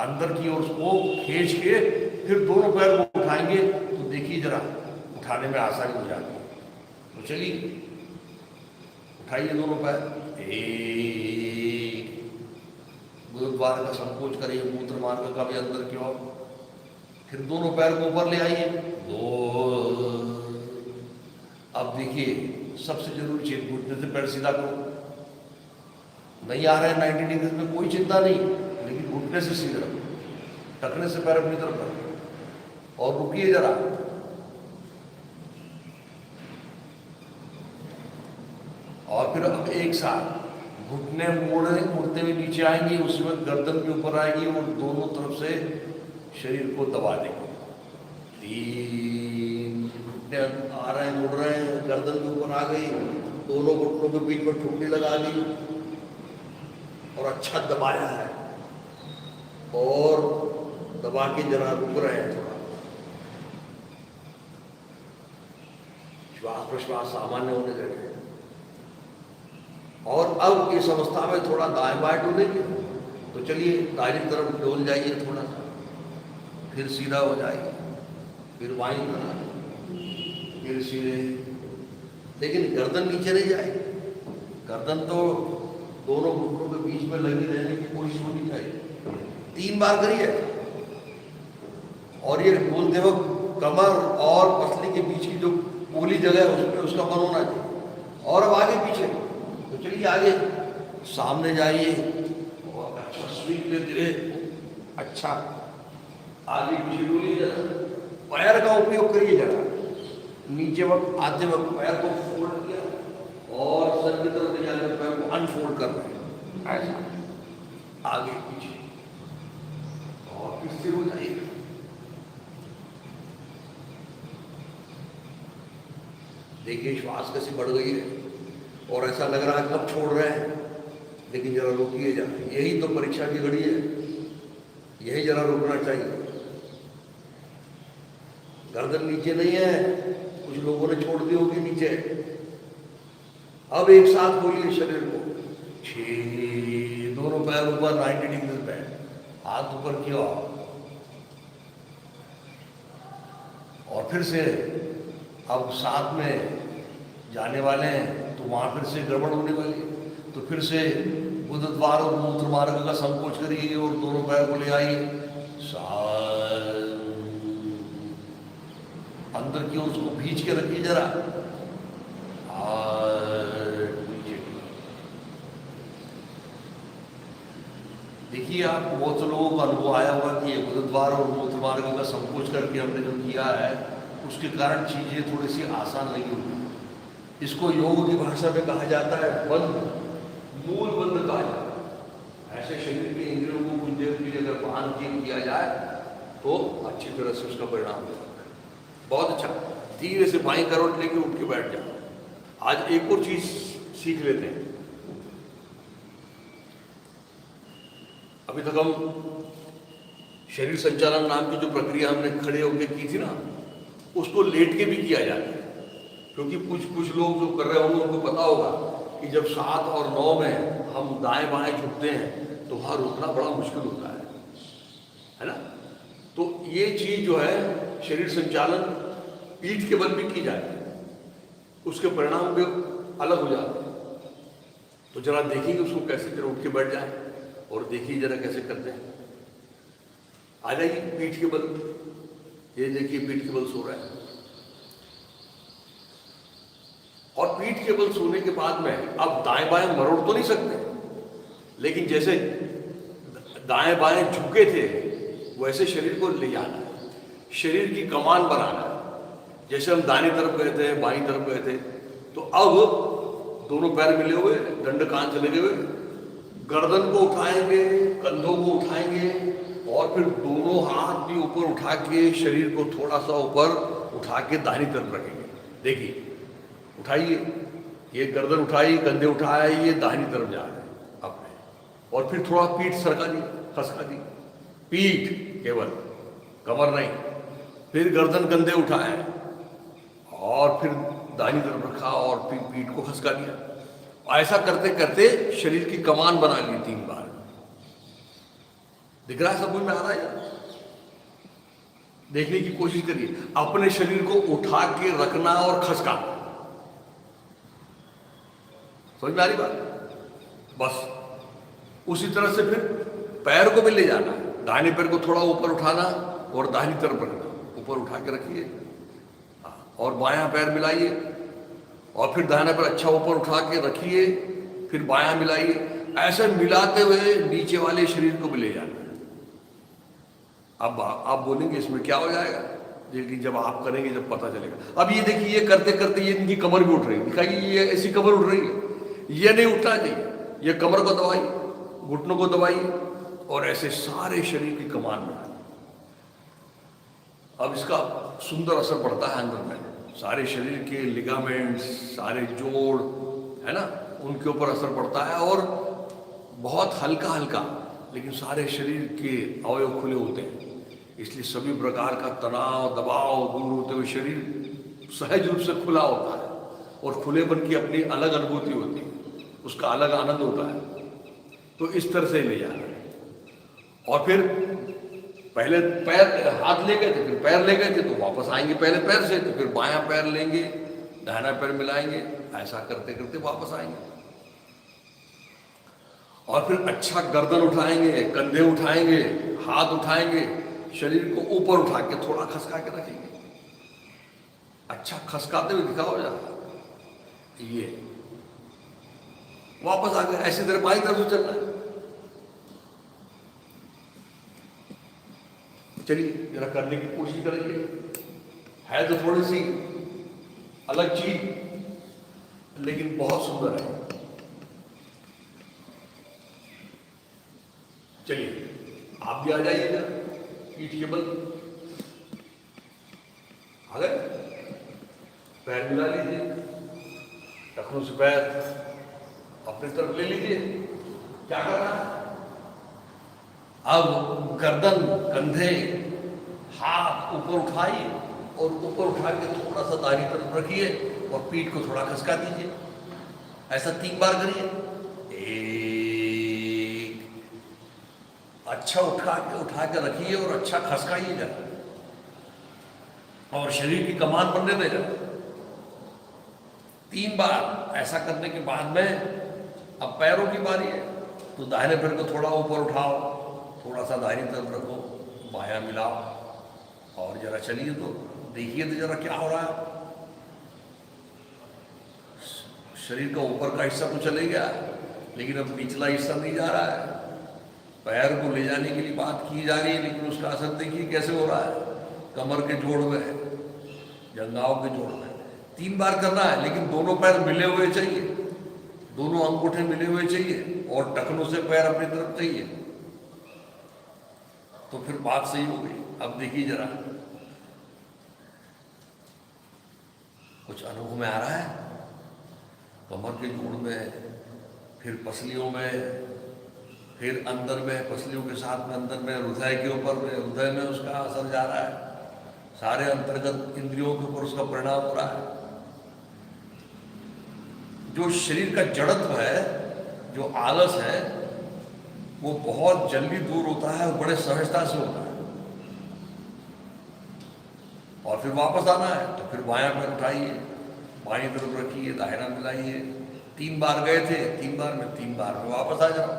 अंदर की ओर उसको खींच के फिर दोनों पैर को उठाएंगे तो देखिए जरा उठाने में आसानी हो जाती है। तो चलिए उठाइए दोनों पैर, गुरुद्वार का संकोच करिए, मूत्र मार्ग का भी अंदर की ओर, फिर दोनों पैर को ऊपर ले आइए। 2। अब देखिए सबसे जरूरी चीज, घुटने से पैर सीधा करो। नहीं आ रहा है 90 डिग्री में, कोई चिंता नहीं, लेकिन घुटने से सीधे रखो, टखने से पैर अपनी तरफ रखो और रुकिए जरा। और फिर अब एक साथ घुटने मुड़ते हुए नीचे आएंगे, उसी वक्त गर्दन के ऊपर आएंगी और दोनों तरफ से शरीर को दबा देंगे। 3 घुटने आ रहे हैं, मुड़ रहे हैं, गर्दन के ऊपर आ गई, दोनों घुटनों के बीच में ठुड्डी लगा दी और अच्छा दबाया है, और दबा के जरा रुक रहे हैं थोड़ा। श्वास प्रश्वास सामान्य होने लगे। और अब इस अवस्था में थोड़ा दाएं बाएं डोलेंगे, तो चलिए दाहिनी तरफ डोल जाइए थोड़ा सा, फिर सीधा हो जाइए, फिर बाईं तरफ, फिर सीधे, लेकिन गर्दन नीचे नहीं जाएगी। गर्दन तो दोनों घुटनों के बीच में लगी रहने की कोशिश होनी चाहिए। 3 बार करिए, और ये बोलते वक्त कमर और पसली के बीच की जो पोली जगह है उसमें उसका मन होना चाहिए। और अब आगे पीछे, तो चलिए आगे सामने जाइए और अच्छा स्वीप लेते रहे, अच्छा आगे पीछे डोलिए जरा, पैर का उपयोग करिए जरा, नीचे वक्त आते वक्त पैर को फोल्ड किया और सर की तरफ ले जाकर पैर को अनफोल्ड कर रहे हैं, ऐसा आगे पीछे, और फिर स्थिर हो जाइए। देखिए श्वास कैसी बढ़ गई है और ऐसा लग रहा है कब छोड़ रहे हैं, लेकिन जरा रोकिए जरा, यही तो परीक्षा की घड़ी है, यही जरा रुकना चाहिए। गर्दन नीचे नहीं है, कुछ लोगों ने छोड़ दी होगी नीचे। अब एक साथ खोलिए शरीर को, 6, दोनों पैर ऊपर 90 डिग्री पे, हाथ ऊपर किया, और फिर से अब साथ में जाने वाले हैं तो वहां फिर से गड़बड़ होने वाली है, तो फिर से गुदद्वार और मूत्र मार्ग का संकोच करिए और दोनों पैर को ले आइए, अंदर की ओर उसको भींच के रखिए जरा, देखिए आपको बहुत से लोगों का अनुभव आया होगा कि ये गुदद्वार और मूत्र मार्ग का संकोच करके हमने जो किया है उसके कारण चीजें थोड़ी सी आसान लगी होगी। इसको योग की भाषा में कहा जाता है बंद, मूल बंद कहा जाता है। ऐसे शरीर के इंद्रियों को कुछ देर के लिए अगर बांध के किया जाए तो अच्छी तरह से उसका परिणाम मिलेगा। बहुत अच्छा, धीरे से बाईं करवट लेके उठ के बैठ जाओ। आज एक और चीज सीख लेते हैं। अभी तक हम शरीर संचालन नाम की जो प्रक्रिया हमने खड़े होकर की थी ना, उसको लेट के भी किया जाता है, क्योंकि कुछ लोग जो कर रहे होंगे उनको पता होगा कि जब 7 और 9 में हम दाएं बाएं झुकते हैं तो वहां रुकना बड़ा मुश्किल होता है ना। तो ये चीज जो है शरीर संचालन पीठ के बल भी की जाती है, उसके परिणाम भी अलग हो जाते हैं। तो जरा देखिए उसको कैसे, जरा उठ के बैठ जाए और देखिए जरा कैसे करते हैं। आ जाइए पीठ के बल, ये देखिए पीठ के बल सो रहा है। और पीठ के बल सोने के बाद में अब दाएं बाएं मरोड़ तो नहीं सकते, लेकिन जैसे दाएं बाएं झुके थे वैसे शरीर को ले जाना है, शरीर की कमान बनाना है। जैसे हम दाहिनी तरफ गए थे, बाईं तरफ गए थे, तो अब दोनों पैर मिले हुए, दंड कान से लगे हुए, गर्दन को उठाएंगे, कंधों को उठाएंगे और फिर दोनों हाथ भी ऊपर उठा के शरीर को थोड़ा सा ऊपर उठा के दाहिनी तरफ रखेंगे। देखिए उठाइए, ये गर्दन उठाई, कंधे उठाए, ये दाहिनी तरफ जा रहे हैं अपने, और फिर थोड़ा पीठ सरका दी, खसका दी, पीठ केवल, कमर नहीं। फिर गर्दन कंधे उठाए और फिर दाहिनी तरफ रखा और फिर पीठ को खसका दिया। ऐसा करते करते शरीर की कमान बना ली 3 बार। दिख रहा है सब कुछ में आ रहा है? देखने की कोशिश करिए, अपने शरीर को उठा के रखना और खसकाना। समझ में आ रही बात? बस उसी तरह से फिर पैर को भी ले जाना, दाहिने पैर को थोड़ा ऊपर उठाना और दाहिनी तरफ रखना, ऊपर उठा के रखिए और बायां पैर मिलाइए और फिर दाहिना पैर अच्छा ऊपर उठा के रखिए, फिर बायां मिलाइए। ऐसे मिलाते हुए नीचे वाले शरीर को भी ले जाना। अब आप बोलेंगे इसमें क्या हो जाएगा, लेकिन जब आप करेंगे जब पता चलेगा। अब ये देखिए, ये करते करते ये इनकी कमर भी उठ रही है, दिखाइए ये ऐसी कमर उठ रही है, ये नहीं उठना चाहिए। ये कमर को दबाइए, घुटनों को दबाइए और ऐसे सारे शरीर की कमान बनाइए। अब इसका सुंदर असर पड़ता है अंदर में, सारे शरीर के लिगामेंट्स, सारे जोड़ है ना, उनके ऊपर असर पड़ता है और बहुत हल्का हल्का, लेकिन सारे शरीर के अवयव खुले होते हैं, इसलिए सभी प्रकार का तनाव दबाव दूर होते हुए शरीर सहज रूप से खुला होता है और खुलेपन की अपनी अलग अनुभूति होती है, उसका अलग आनंद होता है। तो इस तरह से ले जाना है। और फिर पहले पैर हाथ ले गए थे, फिर पैर ले गए थे, तो वापस आएंगे पहले पैर से, तो फिर बायां पैर लेंगे, दाहिना पैर मिलाएंगे, ऐसा करते करते वापस आएंगे। और फिर अच्छा गर्दन उठाएंगे, कंधे उठाएंगे, हाथ उठाएंगे, शरीर को ऊपर उठा के थोड़ा खसका के रखेंगे। अच्छा खसकाते हुए दिखाओ जा, ये वापस आ गए। ऐसी तरह बाईं तरफ से चलना है। चलिए जरा करने की कोशिश करेंगे। है तो थोड़ी सी अलग चीज, लेकिन बहुत सुंदर है। चलिए आप भी आ जाइएगा, पीठ के बल आ गए, पैर मिला लीजिए, टखनों से पैर अपनी तरफ ले लीजिए। क्या करना है अब, गर्दन कंधे हाथ ऊपर उठाइए और ऊपर उठा के थोड़ा सा दाहिनी तरफ रखिए और पीठ को थोड़ा खसका दीजिए। ऐसा 3 बार करिए। अच्छा उठा के रखिए और अच्छा खसकाइए जरा, और शरीर की कमान बनने दे जरा। 3 बार ऐसा करने के बाद में अब पैरों की बारी है, तो दाहिने पैर को थोड़ा ऊपर उठाओ, थोड़ा सा दाहिनी तरफ रखो, बायां मिलाओ और जरा चलिए, तो देखिए तो जरा क्या हो रहा है। शरीर का ऊपर का हिस्सा तो चले गया, लेकिन अब निचला हिस्सा नहीं जा रहा है। पैर को ले जाने के लिए बात की जा रही है, लेकिन उसका असर देखिए कैसे हो रहा है। कमर के जोड़ में, जंघाओं के जोड़ में 3 बार करना है, लेकिन दोनों पैर मिले हुए चाहिए, दोनों अंगूठे मिले हुए चाहिए और टखनों से पैर अपनी तरफ चाहिए। तो फिर बात सही हो गई। अब देखिए जरा, कुछ अनुभव में आ रहा है, कमर के जोड़ में, फिर पसलियों में, फिर अंदर में, पसलियों के साथ में अंदर में, हृदय के ऊपर में, हृदय में उसका असर जा रहा है, सारे अंतर्गत इंद्रियों के ऊपर उसका परिणाम हो रहा है। जो शरीर का जड़त्व है, जो आलस है, वो बहुत जल्दी दूर होता है और बड़े सहजता से होता है। और फिर वापस आना है तो फिर बायां पैर उठाइए, बाईं तरफ रखिए, दाहिना मिलाइए। 3 बार गए थे, 3 बार में 3 बार में वापस आ जाओ।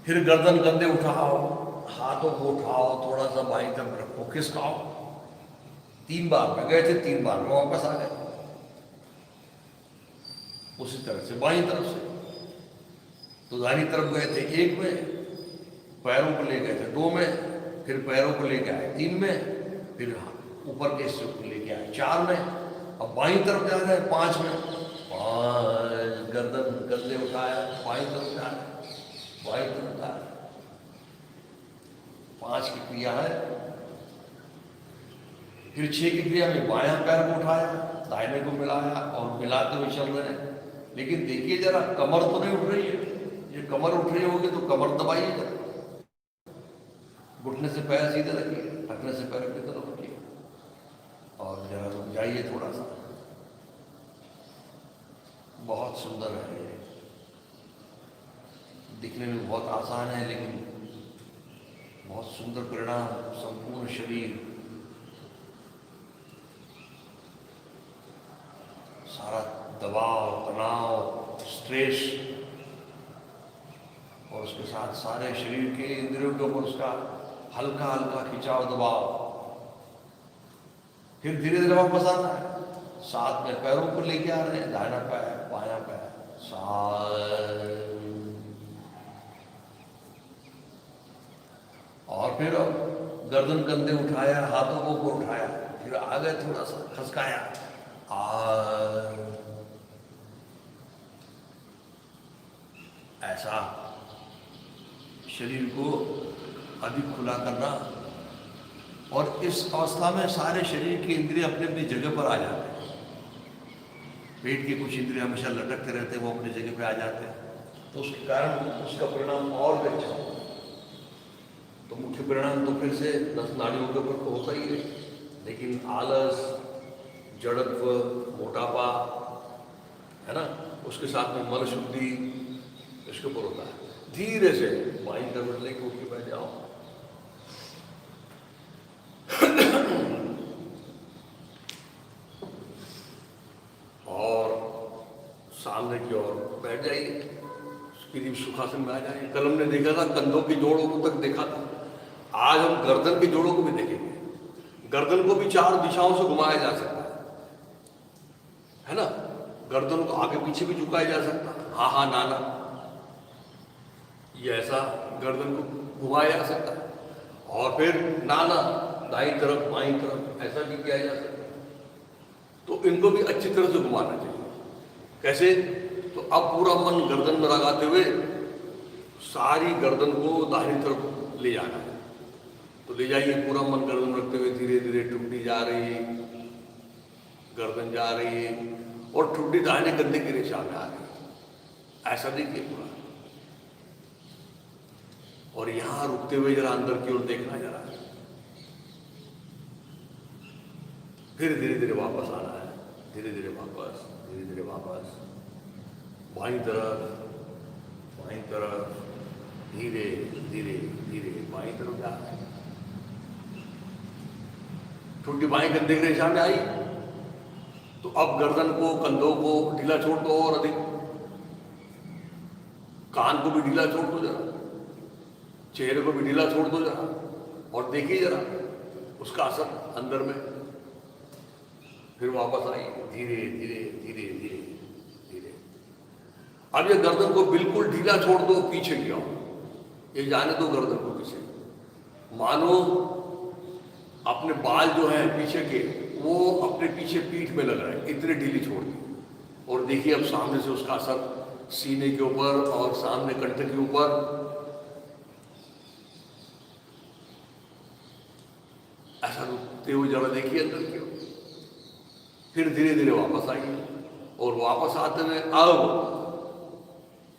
फिर गर्दन कंधे उठाओ, हाथों को उठाओ, थोड़ा सा बाईं तरफ रखो, खिसकाओ। 3 बार में गए थे, 3 बार में वापस आ गए। उसी तरह से बाईं तरफ से, तो दाहिनी तरफ गए थे 1 में, पैरों को ले गए थे 2 में, फिर पैरों को लेके आए 3 में, फिर ऊपर के हिस्से को लेके आए 4 में, अब बाईं तरफ जा रहे हैं 5 में। 5, गर्दन कंधे उठाया, बाईं तरफ जा रहे हैं, बाईं तरफ जा रहे हैं। 5 की क्रिया है। फिर 6 की क्रिया में बायां पैर को उठाया, दाहिने को मिलाया और मिलाते हुए चल रहे हैं। लेकिन देखिए जरा, कमर तो नहीं उठ रही है। ये कमर उठ रही होगी तो कमर दबाइए जरा, घुटने से पैर सीधे रखिए, थकने से पैर की तरफ रखिए और जरा रुक जाइए थोड़ा सा। बहुत सुंदर है ये, दिखने में बहुत आसान है लेकिन बहुत सुंदर परिणाम। संपूर्ण शरीर, सारा दबाव, तनाव, स्ट्रेस और उसके साथ सारे शरीर के इंद्रियों के ऊपर उसका हल्का हल्का खिंचाव, दबाव। फिर धीरे धीरे वापस आना है। साथ में पैरों को लेके आ रहे हैं, दाहिना पैर, बायां पैर, और फिर गर्दन कंधे उठाया, हाथों को ऊपर उठाया, फिर आगे थोड़ा सा खसकाया, ऐसा शरीर को अधिक खुला करना। और इस अवस्था में सारे शरीर के इंद्रिय अपने अपनी जगह पर आ जाते हैं। पेट के कुछ इंद्रिय हमेशा लटकते रहते हैं, वो अपनी जगह पे आ जाते हैं, तो उसके कारण उसका परिणाम और भी अच्छा होता है। तो मुख्य परिणाम तो फिर से 10 नाड़ियों के ऊपर तो होता ही है, लेकिन आलस, जड़त्व, मोटापा है ना, उसके साथ में मन शुद्धि, इसके ऊपर होता है। धीरे से बाईं तरफ लेके उठ के बैठ जाओ। और सामने की ओर बैठ जाइए, सीधी सुखासन में आ जाइए। कल हमने देखा था कंधों की जोड़ों को तक देखा था, आज हम गर्दन के जोड़ों को भी देखेंगे। गर्दन को भी 4 दिशाओं से घुमाया जा सकता है ना। गर्दन को आगे पीछे भी झुकाया जा सकता है, हाँ हाँ ना ना, ये ऐसा गर्दन को घुमाया जा सकता है। और फिर नाना, दाईं तरफ बाईं तरफ, ऐसा भी किया जा सकता है। तो इनको भी अच्छी तरह से घुमाना चाहिए। कैसे? तो अब पूरा मन गर्दन में लगाते हुए सारी गर्दन को दाहिनी तरफ ले जाना है। तो ले जाइए, पूरा मन गर्दन रखते हुए धीरे धीरे ठुड्डी जा रही, गर्दन जा रही और ठुड्डी दाहिने कंधे की रेशा में आ रही। ऐसा देखिए पूरा। और यहां रुकते हुए जरा अंदर की ओर देखना जरा, फिर धीरे धीरे वापस आना है, धीरे धीरे वापस, धीरे धीरे वापस, बाईं तरफ, धीरे धीरे धीरे बाईं तरफ जा रहे हैं। ठुड्डी बाईं कंधे की रेशा में आई, तो अब गर्दन को, कंधों को ढीला छोड़ दो और अधिक, कान को भी ढीला छोड़ दो जरा, चेहरे को भी ढीला छोड़ दो जरा, और देखिए जरा उसका असर अंदर में। फिर वापस आइए, धीरे धीरे धीरे धीरे धीरे। अब ये गर्दन को बिल्कुल ढीला छोड़ दो, पीछे की ओर, ये जाने दो गर्दन को पीछे। मानो अपने बाल जो हैं पीछे के, वो अपने पीछे पीठ में लग रहे हैं, इतने ढीली छोड़ दी। और देखिए अब सामने से उसका असर सीने के ऊपर और सामने कंठ के ऊपर, जरा देखिए अंदर की ओर। फिर धीरे धीरे वापस आइए और वापस आते हुए अब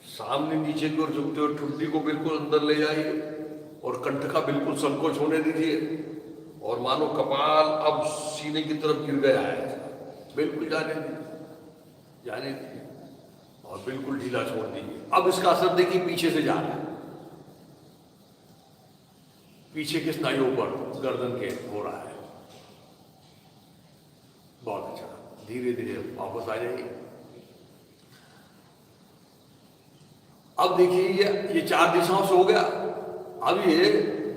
सामने नीचे की ओर झुकते हुए ठुड्डी को बिल्कुल अंदर ले जाइए और कंठ का बिल्कुल संकोच होने दीजिए और मानो कपाल अब सीने की तरफ गिर गया है, बिल्कुल जाने दीजिए और बिल्कुल ढीला छोड़ दीजिए। अब इसका असर देखिए पीछे से जा रहा है, पीछे के स्नायुओं पर गर्दन के हो रहा है। बहुत अच्छा, धीरे धीरे वापस आ जाइए। अब देखिए ये 4 दिशाओं से हो गया। अब ये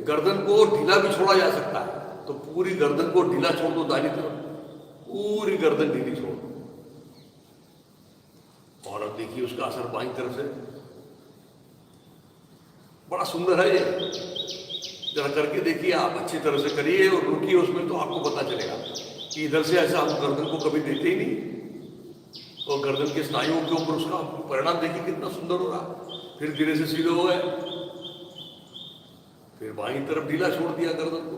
गर्दन को ढीला भी छोड़ा जा सकता है, तो पूरी गर्दन को ढीला छोड़ दो, दाहिनी तरफ पूरी गर्दन ढीली छोड़ दो। और अब देखिए उसका असर बाईं तरफ से, बड़ा सुंदर है ये। जरा करके देखिए आप, अच्छी तरह से करिए और रुकिए उसमें, तो आपको पता चलेगा कि इधर से ऐसा हम गर्दन को कभी देते ही नहीं, और गर्दन के स्नायुओं के ऊपर उसका परिणाम देखिए कितना सुंदर हो रहा। फिर धीरे से सीधे हो गए, फिर बाईं तरफ ढीला छोड़ दिया गर्दन को।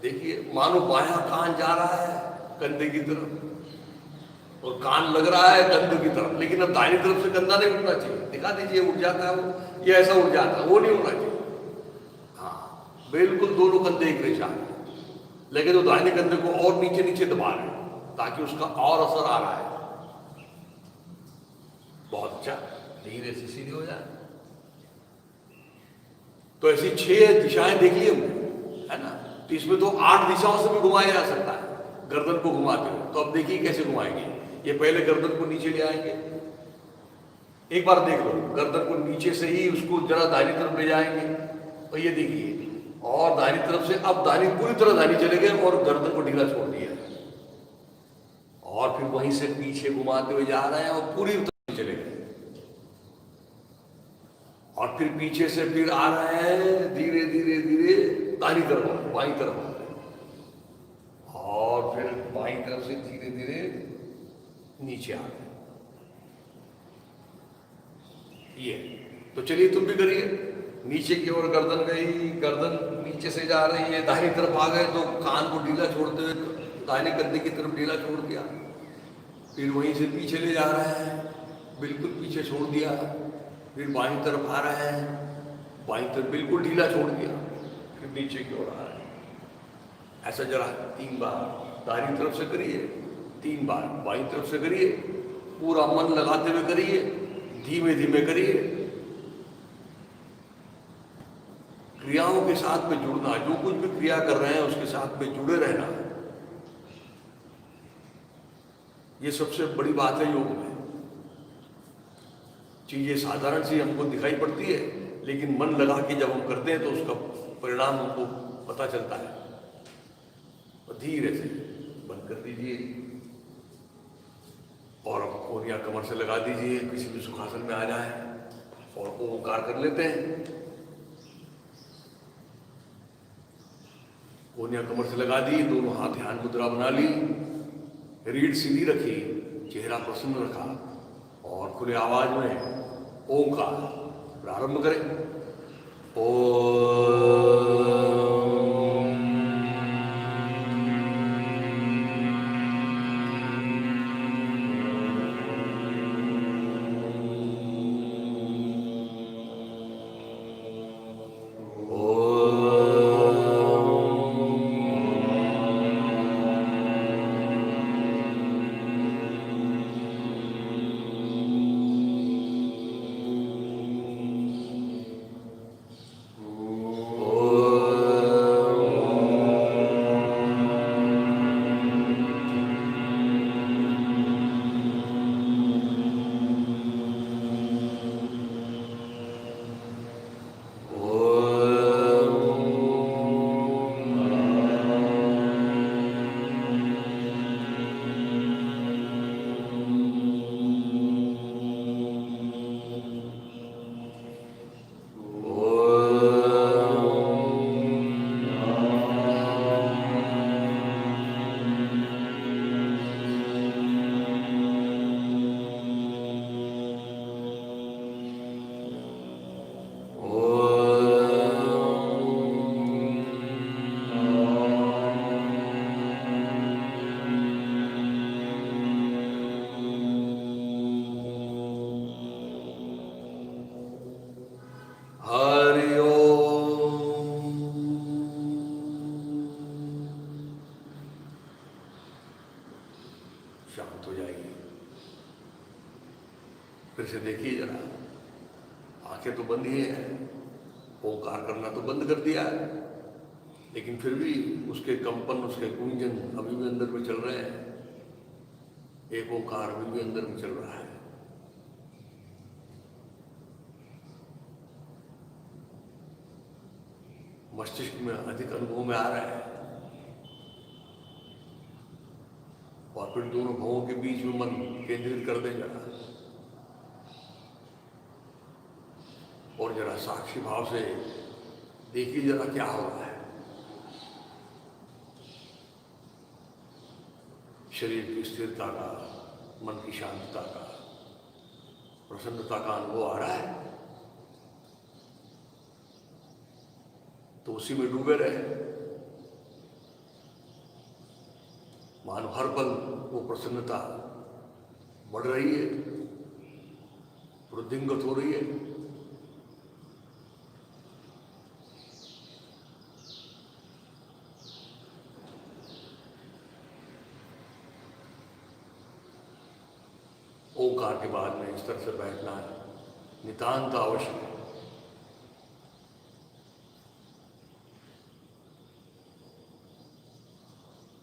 देखिए मानो बायां कान जा रहा है कंधे की तरफ और कान लग रहा है कंधे की तरफ, लेकिन अब दाहिनी तरफ से कंधा नहीं उठना चाहिए। दिखा दीजिए उठ जाता है वो, ये ऐसा उठ जाता है, वो नहीं होना चाहिए। हाँ बिल्कुल दोनों कंधे एक रेशा है, लेकिन वो दाहिने कंधे को और नीचे नीचे दबा रहे हैं ताकि उसका और असर आ रहा है। बहुत अच्छा, धीरे से सीधे हो जाए। तो ऐसी 6 दिशाएं देख ली हमने, है ना। तो इसमें तो 8 दिशाओं से भी घुमाया जा सकता है गर्दन को घुमाते हुए। तो अब देखिए कैसे घुमाएंगे। ये पहले गर्दन को नीचे ले आएंगे, एक बार देख लो, गर्दन को नीचे से ही उसको जरा दाहिनी तरफ ले जाएंगे और ये देखिए, और दाहिनी तरफ से अब दाहिनी पूरी तरह दाहिनी चले गए और गर्दन को ढीला छोड़ दिया, और फिर वहीं से पीछे घुमाते हुए जा रहे हैं और पूरी तरह चले गए, और फिर पीछे से फिर आ रहे हैं धीरे धीरे धीरे दाहिनी तरफ, बाईं तरफ आ रहे हैं, और फिर बाईं तरफ से धीरे धीरे नीचे आ रहे हैं। ये तो चलिए तुम भी करिए। नीचे की ओर गर्दन गई, गर्दन नीचे से जा रही है, दाहिनी तरफ आ गए तो कान को ढीला छोड़ते हुए दाहिने कंधे की तरफ ढीला छोड़ दिया, फिर वहीं से पीछे ले जा रहे हैं, बिल्कुल पीछे छोड़ दिया, फिर बाईं तरफ आ रहे हैं, बाईं तरफ बिल्कुल ढीला छोड़ दिया, फिर नीचे की ओर आ रहे हैं। ऐसा जरा 3 बार दाहिनी तरफ से करिए, 3 बार बाईं तरफ से करिए, पूरा मन लगाते हुए करिए, धीमे धीमे करिए। क्रियाओं के साथ में जुड़ना, जो कुछ भी क्रिया कर रहे हैं उसके साथ में जुड़े रहना, ये सबसे बड़ी बात है योग में। चीजें साधारण सी हमको दिखाई पड़ती है, लेकिन मन लगा के जब हम करते हैं तो उसका परिणाम हमको पता चलता है। और धीरे से बंद कर दीजिए और अब कोहनियां कमर से लगा दीजिए, किसी भी सुखासन में आ जाए और ओंकार कर लेते हैं। कोहनियां कमर से लगा दी, दोनों हाथ ध्यान मुद्रा बना ली, रीढ़ सीधी रखी, चेहरा प्रसन्न रखा और खुले आवाज में ओंकार प्रारंभ करें। फिर से देखिए जरा, आंखें तो बंद ही हैं, ओंकार करना तो बंद कर दिया है, लेकिन फिर भी उसके कंपन, उसके गुंजन अभी भी अंदर में चल रहे हैं। एक ओंकार अभी भी अंदर में चल रहा है। मस्तिष्क में अधिक अनुभव में आ रहा है, और फिर दोनों भावों के बीच में मन केंद्रित कर दें जरा, और जरा साक्षी भाव से देखिए जरा क्या हो रहा है। शरीर की स्थिरता का, मन की शांतता का, प्रसन्नता का अनुभव आ रहा है, तो उसी में डूबे रहे। मानो हर पल वो प्रसन्नता बढ़ रही है, वृद्धिंगत हो रही है। ओंकार के बाद में इस तरह से बैठना नितांत आवश्यक है।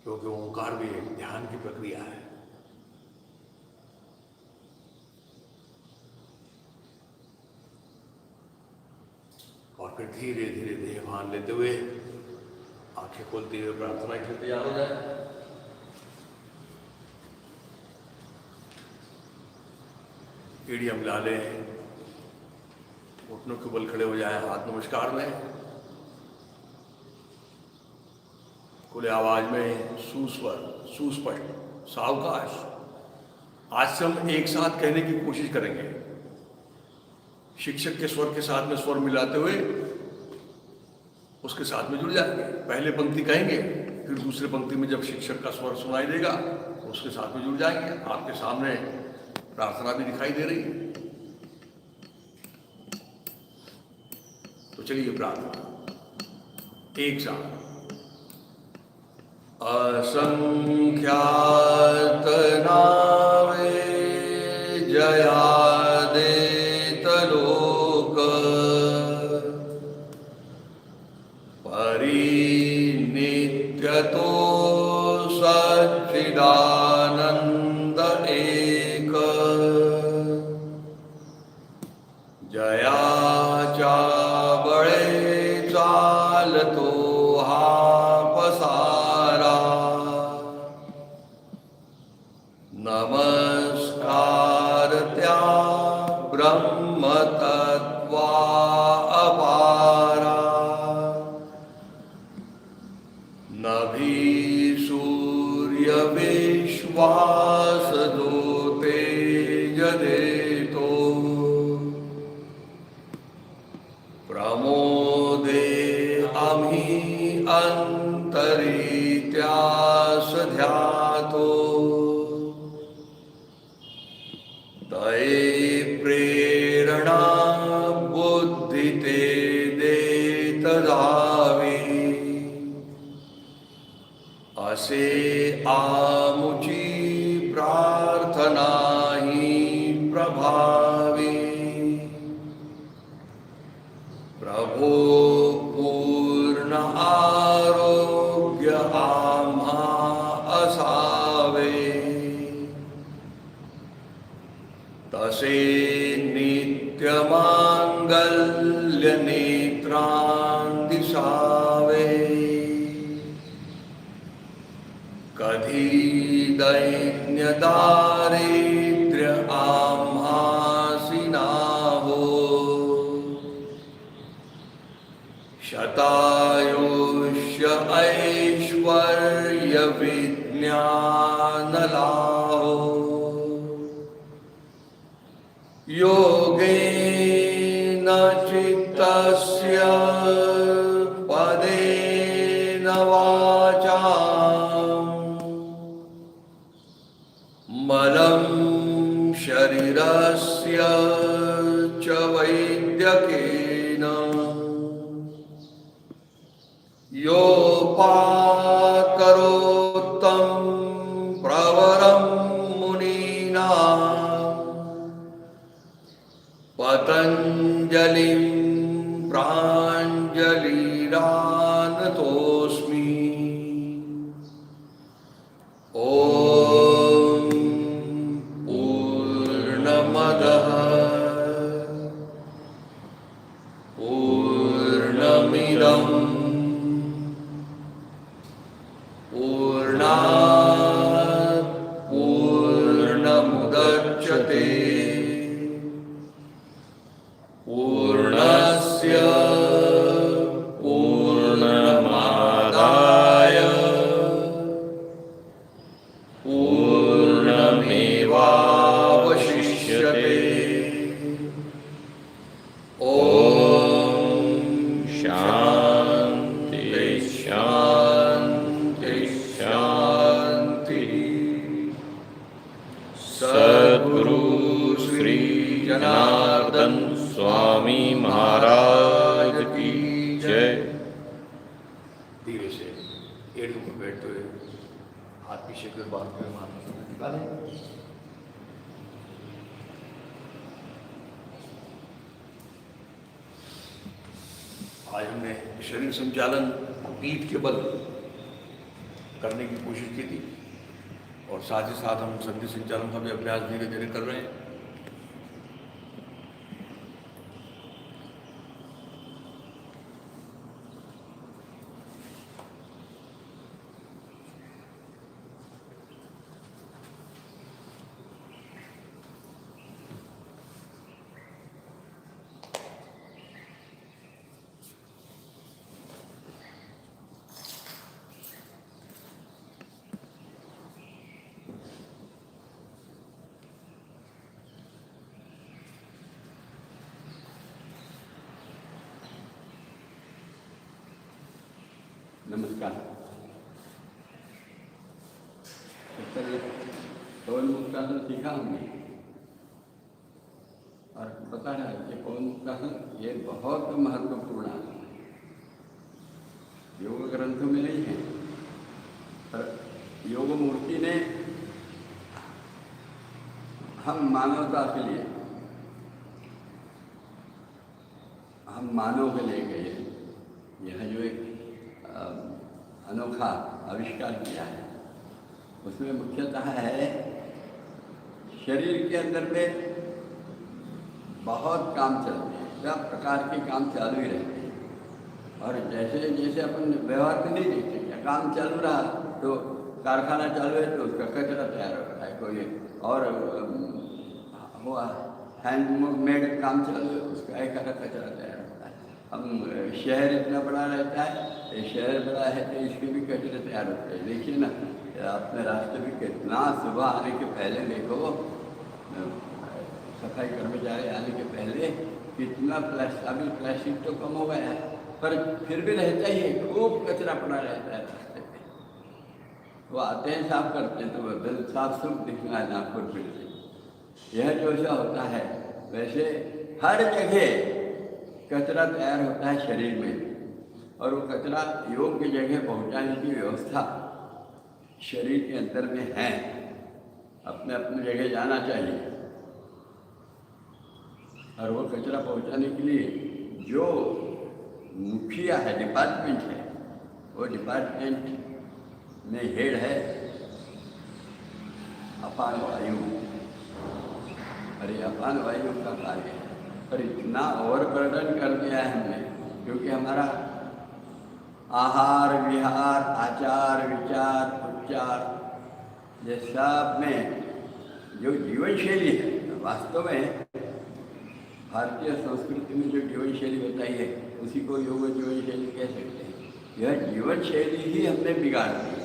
क्योंकि ओंकार भी एक ध्यान की प्रक्रिया है। और फिर धीरे धीरे देह भान लेते हुए आंखें खोलते हुए प्रार्थना के लिए तैयार हो जाए। एड़ी हम ला लें, घुटनों के बल खड़े हो जाएं, हाथ नमस्कार में, खुले आवाज में सुस्वर, सुस्पष्ट, सावकाश। आज से हम एक साथ कहने की कोशिश करेंगे, शिक्षक के स्वर के साथ में स्वर मिलाते हुए उसके साथ में जुड़ जाएंगे। पहले पंक्ति कहेंगे, फिर दूसरी पंक्ति में जब शिक्षक का स्वर सुनाई देगा तो उसके साथ में जुड़ जाएंगे। आपके सामने प्रार्थना भी दिखाई दे रही है, तो चलिए प्रार्थना एक साथ। असंख्यात नावे जयादेत लोक परिनित्यतो सच्चिदानंद एक जया चा बळे चालतो हा पसारा नमस्कार त्या ब्रह्मतत्वा अपारा नभी सूर्य विश्वास दो तेज देतो प्रमोदे आम्ही अंतरित्यास ध्यातो तये प्रेरणा बुद्धि ते देत जावी असे आमुची प्रार्थना ही प्रभावी प्रभो पूर्ण आरोग्य आम्हा असावे तसे नित्य मांगल्य नेत्रां दिसावे कधी दैन्य दारिद्र्य आम्हासी नाहो शतायुष्य ऐश्वर्य विज्ञान लाहो योगेन चित्तस्य पदेन वाचां मलं शरीरस्य च वैद्यकेन योपाकरोत्तं प्रवरं मुनीनां प्राञ्जलिरानतोऽस्मि। ॐ पूर्णमदः पूर्णमिदं पूर्णात् पूर्णमुदच्यते पूर्णस्य पूर्णमादाय पूर्णमेवावशिष्यते। ॐ शान्ति शान्ति शान्ति। सद्गुरु श्री जनार्दन स्वामी महाराज की जय। धीरे से एक में बैठते हुए हाथ पीछे कर बात में मारना निकालें। आज हमने शरीर संचालन पीठ के बल करने की कोशिश की थी और साथ ही साथ हम संधि संचालन का भी अभ्यास धीरे धीरे कर रहे हैं। नमस्कार। पवन मुक्तासन सीखा हमने और पता है कि पवन मुक्तासन ये बहुत महत्वपूर्ण है, योग ग्रंथों में नहीं है, पर योग मूर्ति ने हम मानवता के लिए, हम मानव के लिए गए यह जो एक अनोखा आविष्कार किया है उसमें मुख्यतः है शरीर के अंदर में बहुत काम चलते हैं, सब प्रकार के काम चालू ही रहते हैं और जैसे जैसे अपन व्यवहार में नहीं देखते क्या काम चालू रहा तो कारखाना चालू है तो उसका कचरा तैयार हो रहा है, कोई और हुआ हैंडमेड काम चालू है उसका एक कचरा तैयार होता है। हम शहर इतना बड़ा रहता है, शहर बड़ा है तो इसके भी कचरे तैयार होते हैं। देखिए ना अपने रास्ते में कितना सुबह आने के पहले देखो सफाई कर्मचारी आने के पहले कितना अभी प्लास्टिक तो कम हो गया है पर फिर भी रहता ही है, खूब कचरा पड़ा रहता है रास्ते पे। वो आते हैं साफ करते हैं तो बिल साफ सुफ दिखना है नागपुर फिर से। यह जो सा होता है वैसे हर जगह कचरा तैयार होता है शरीर में और वो कचरा योग की जगह पहुंचाने की व्यवस्था शरीर के अंदर में है, अपने अपनी जगह जाना चाहिए। और वो कचरा पहुंचाने के लिए जो मुखिया है, डिपार्टमेंट है, वो डिपार्टमेंट में हेड है अपान वायु। अरे अपान वायु का कार्य है पर इतना ओवरबर्डन कर दिया है हमने, क्योंकि हमारा आहार विहार आचार विचार उपचार ये सब में जो जीवन शैली है, वास्तव में भारतीय संस्कृति में जो जीवन शैली बताई है उसी को योग जीवन शैली कह सकते हैं। यह जीवन शैली ही हमने बिगाड़ दी है।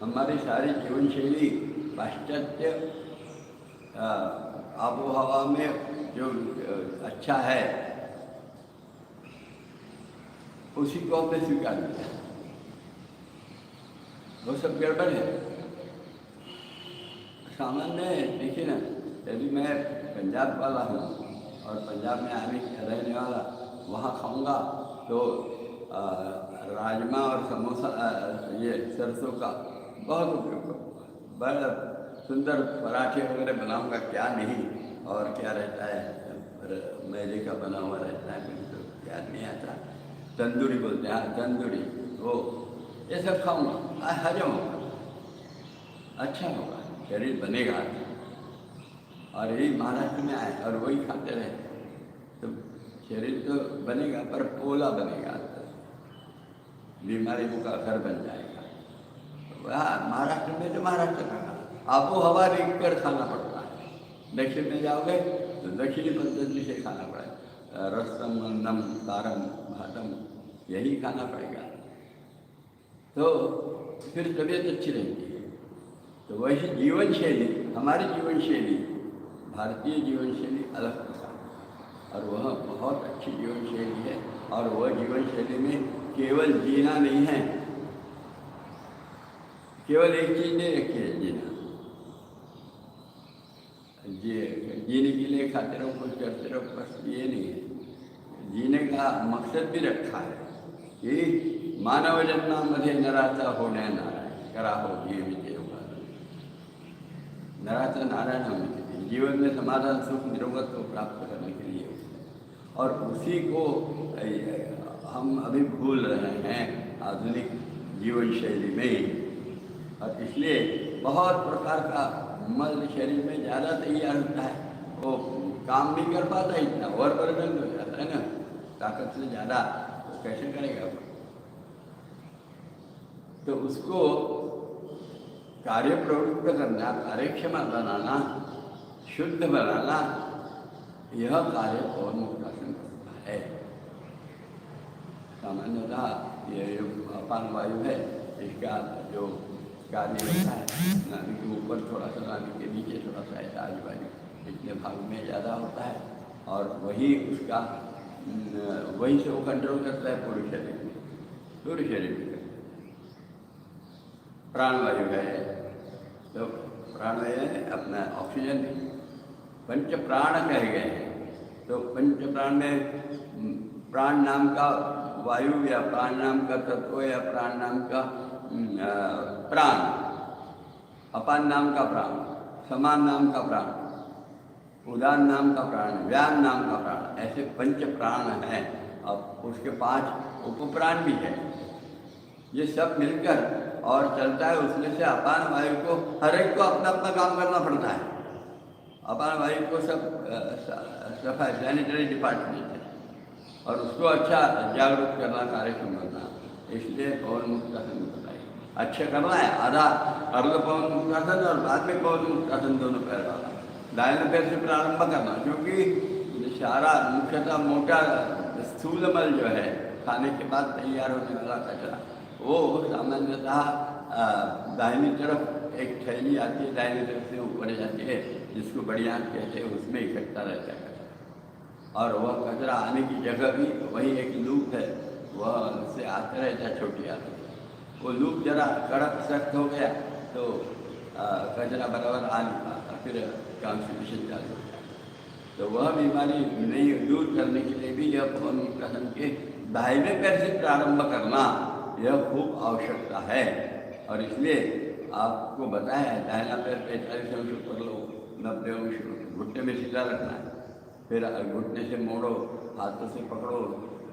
हमारी सारी जीवन शैली पाश्चात्य आबोहवा में जो अच्छा है उसी को हमने स्वीकार किया, वो सब गड़बड़ है। सामान्य देखिए ना, यदि मैं पंजाब वाला हूँ और पंजाब में आने रहने वाला वहाँ खाऊंगा तो राजमा और समोसा ये सरसों का बहुत उपयोग करूँगा, बड़ा सुंदर पराठे वगैरह बनाऊंगा, क्या नहीं, और क्या रहता है मैदे का बना हुआ रहता है, मुझे तो याद नहीं आता, तंदूरी बोलते हैं, हाँ तंदूरी, वो ये सब खाऊंगा, हजम होगा, अच्छा होगा, शरीर बनेगा। और यही महाराष्ट्र में आए और वही खाते रहे तो शरीर तो बनेगा पर पोला बनेगा, बीमारियों का घर बन जाएगा। वह महाराष्ट्र में तो महाराष्ट्र का खाना, आबो हवा देख कर खाना पड़ता है। दक्षिण में जाओगे तो दक्षिणी पद्धति से खाना पड़ेगा, रसम अन्नम तारम भातम यही खाना पड़ेगा, तो फिर तबीयत अच्छी रहती है। तो वैसी जीवन शैली, हमारी जीवन शैली, भारतीय जीवन शैली अलग प्रकार, और वह बहुत अच्छी जीवन शैली है। और वह जीवन शैली में केवल जीना नहीं है, केवल एक चीज़ नहीं रखी है, जीना, जीने के लिए खाते रहो, कुछ करते रहो, बस ये नहीं है। जीने का मकसद भी रखा है कि मानव जन्मामध्ये नराचा होण्या नारायण करा हो ये विजय होगा, नराचा नारायण हमें जीवन में समाधान सुख निरोगत को प्राप्त करने के लिए, और उसी को हम अभी भूल रहे हैं आधुनिक जीवन शैली में। और इसलिए बहुत प्रकार का मल शरीर में ज़्यादा तैयार होता है, वो काम नहीं कर पाता, इतना ओवरबर्डन हो जाता है ना, ताकत से ज़्यादा तो कैसे करेगा वो। तो उसको कार्य प्रवृत्त करना, कार्यक्षम बनाना, शुद्ध बनाना, यह कार्य पवन मुक्तासन करता है। सामान्यतः ये अपान वायु है, इसका जो कार्य होता है नाभि के ऊपर थोड़ा सा, नाभि के नीचे थोड़ा सा, ऐसा आजू बाजू पिछले भाग में ज़्यादा होता है, और वही उसका वहीं से वो कंट्रोल करता है पूरे शरीर में, पूरे शरीर में। प्राणवायु है, तो प्राणवायु है अपना ऑक्सीजन, पंच प्राण कहे गए हैं। तो पंच प्राण में प्राण नाम का वायु या प्राण नाम का तत्व या प्राण नाम का प्राण, अपान नाम का प्राण, समान नाम का प्राण, उदान नाम का प्राण, व्यान नाम का प्राण, ऐसे पंच प्राण हैं। अब उसके 5 उपप्राण भी है, ये सब मिलकर और चलता है। उसमें से अपान वायु को हर एक को अपना अपना काम करना पड़ता है। अपान वायु को सब सफाई सैनिटरी डिपार्टमेंट है, और उसको अच्छा जागरूक करना, कार्यक्रम करना, इसलिए पवन मुक्तासन बताइए अच्छा करना है। आधा अर्ध पवन मुक्तासन और बाद में पवन मुक्तासन, दोनों पैर वाला, दाहिने पैर से प्रारंभ करना, क्योंकि सारा मुख्यतः मोटा स्थूल मल जो है खाने के बाद तैयार होने वाला कचरा, वो सामान्यतः दाहिनी तरफ एक थैली आती है, दाहिनी तरफ से ऊपर जाती है, जिसको बढ़िया कहते हैं, उसमें इकट्ठा रहता है कचरा। और वह कचरा आने की जगह भी वही एक लूप है, वह से आते रहता है छोटी आती, वो लूप जरा कड़क सख्त हो गया तो कचरा बराबर आ नहीं पाता, फिर कॉन्स्टिपेशन चालू हो जाता। तो वह बीमारी नहीं दूर करने के लिए भी यह पवन मुक्तासन के दाहिने पैर से प्रारंभ करना यह खूब आवश्यकता है। और इसलिए आपको बताया है, दाहिना पैर 45 अंश ऊपर लो, 90 अंश घुटने में सीधा रखना है, फिर घुटने से मोड़ो, हाथों से पकड़ो,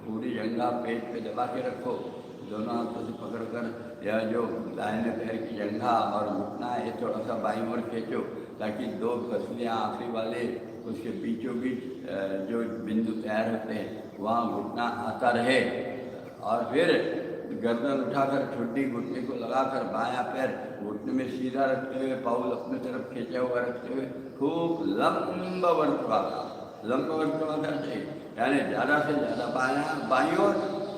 पूरी जंघा पेट पे दबा के रखो, दोनों हाथों से पकड़कर यह जो दाहिने पैर की जंघा और घुटना है, थोड़ा सा बाईं ओर खींचो, ताकि 2 फसलियाँ आखिरी वाले उसके बीचों बीच जो बिंदु तैयार होते हैं वहाँ घुटना आता रहे। और फिर गर्दन उठाकर ठुड्डी घुटने को लगाकर बायां पैर घुटने में सीधा रखते हुए, पाउल अपने तरफ खींचा हुआ रखते हुए खूब लंबा वर्तवा करते, यानी ज़्यादा से ज़्यादा बाईं ओर,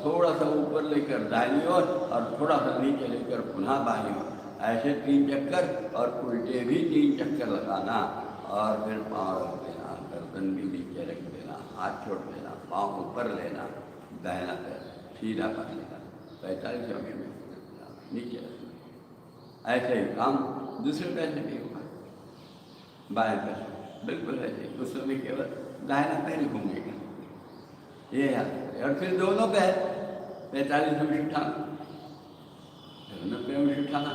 थोड़ा सा ऊपर लेकर दाहिनी ओर, और थोड़ा सा नीचे लेकर पुनः बाईं ओर, ऐसे 3 चक्कर, और उल्टे भी 3 चक्कर लगाना। और फिर पाँव रख देना, गर्दन भी नीचे रख देना, हाथ छोड़ देना, पाँव ऊपर लेना, दाहिना पैर सीधा कर लेना, 45 अंश में नीचे रखना। ऐसे ही काम दूसरे पैर से भी होगा, बाएं पैर से बिल्कुल ऐसे, उस समय केवल दाहिना पैर ही घूमेगा, ये याद करें। और फिर दोनों पैर 45 अंश उठाना, दोनों पैर अंश उठाना,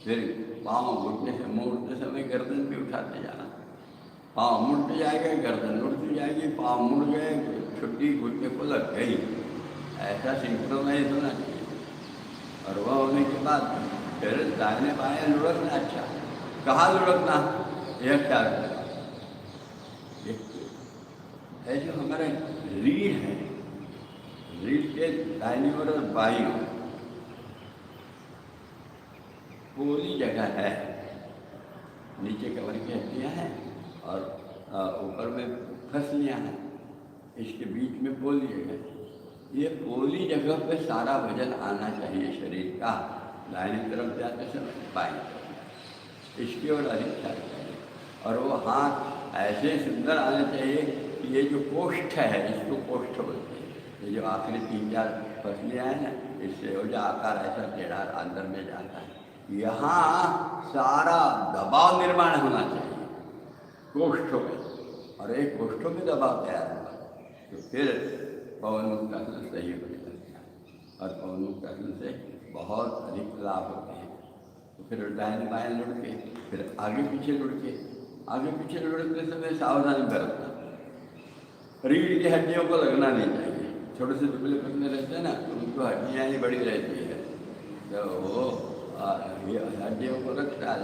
फिर पाँव घुटने से मुड़ते समय गर्दन भी उठाते जाना। पाँव मुड़ते जाएगा, गर्दन उड़ती जाएगी, पाँव मुड़ गए, छुट्टी घुटने को लग गई। ऐसा सिंक्रोनाइज होना चाहिए। और वह होने के बाद फिर दाहिने बाएं लुढ़कना। अच्छा, कहाँ लुढ़कना यह ख्याल रखना। है जो हमारे रीढ़ है, रीढ़ के दाहिनी ओर और बाईं ओर पोली जगह है। नीचे कमर की हड्डियाँ हैं और ऊपर में फसलियाँ हैं, इसके बीच में पोली जगह। ये पोली जगह पे सारा वजन आना चाहिए शरीर का, दाहिनी तरफ जाते समय बाईं तरफ, इसकी ओर अधिक ख्याल चाहिए। और वो हाथ ऐसे सुंदर आने चाहिए कि ये जो कोष्ठ है इसको कोष्ठ बोलते हैं। ये जो आखिरी 3-4 फसलियाँ हैं ना, इससे हो जा आकार ऐसा टेढ़ा अंदर में जाता है। यहाँ सारा दबाव निर्माण होना चाहिए कोष्ठों में, और एक कोष्ठों में दबाव तैयार हुआ तो फिर पवन मुक्त आसन सही होने लगता है। और पवन मुक्त आसन से बहुत अधिक लाभ होते हैं। तो फिर दाहिने बाएं लुढ़ के, फिर आगे पीछे लुढ़ के, आगे पीछे लुढ़कते समय सावधानी बरतना, रीढ़ की हड्डियों को लगना नहीं चाहिए। छोटे से दुबले पतले रहते हैं ना, तो उनको हड्डियाँ ही बड़ी रहती है, तो वो ये हड्डियों को लगता है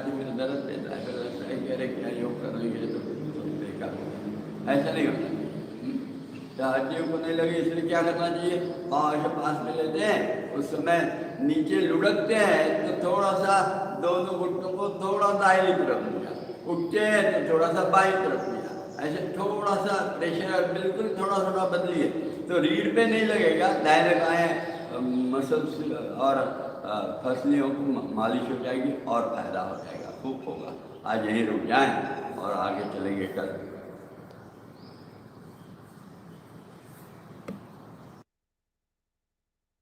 तो फिर दर्द देता है, फिर लगता है कि अरे क्या योग करेंगे तो बेकार होगा। ऐसा नहीं होता। तो हड्डियों को नहीं लगे इसलिए क्या करना चाहिए, पाँव ऐसे पास में लेते हैं, उस समय नीचे लुढ़कते हैं तो थोड़ा सा दोनों घुटनों को थोड़ा दाहिनी तरफ लिया, उठते हैं तो थोड़ा सा बाईं तरफ लिया, ऐसे थोड़ा सा प्रेशर बिल्कुल थोड़ा थोड़ा बदलिए तो रीढ़ पे नहीं लगेगा। दाहिने बाएं मसल्स और फसलियों को मालिश हो जाएगी और फायदा हो जाएगा, खूब होगा। आज यहीं रुक जाएं और आगे चलेंगे कल।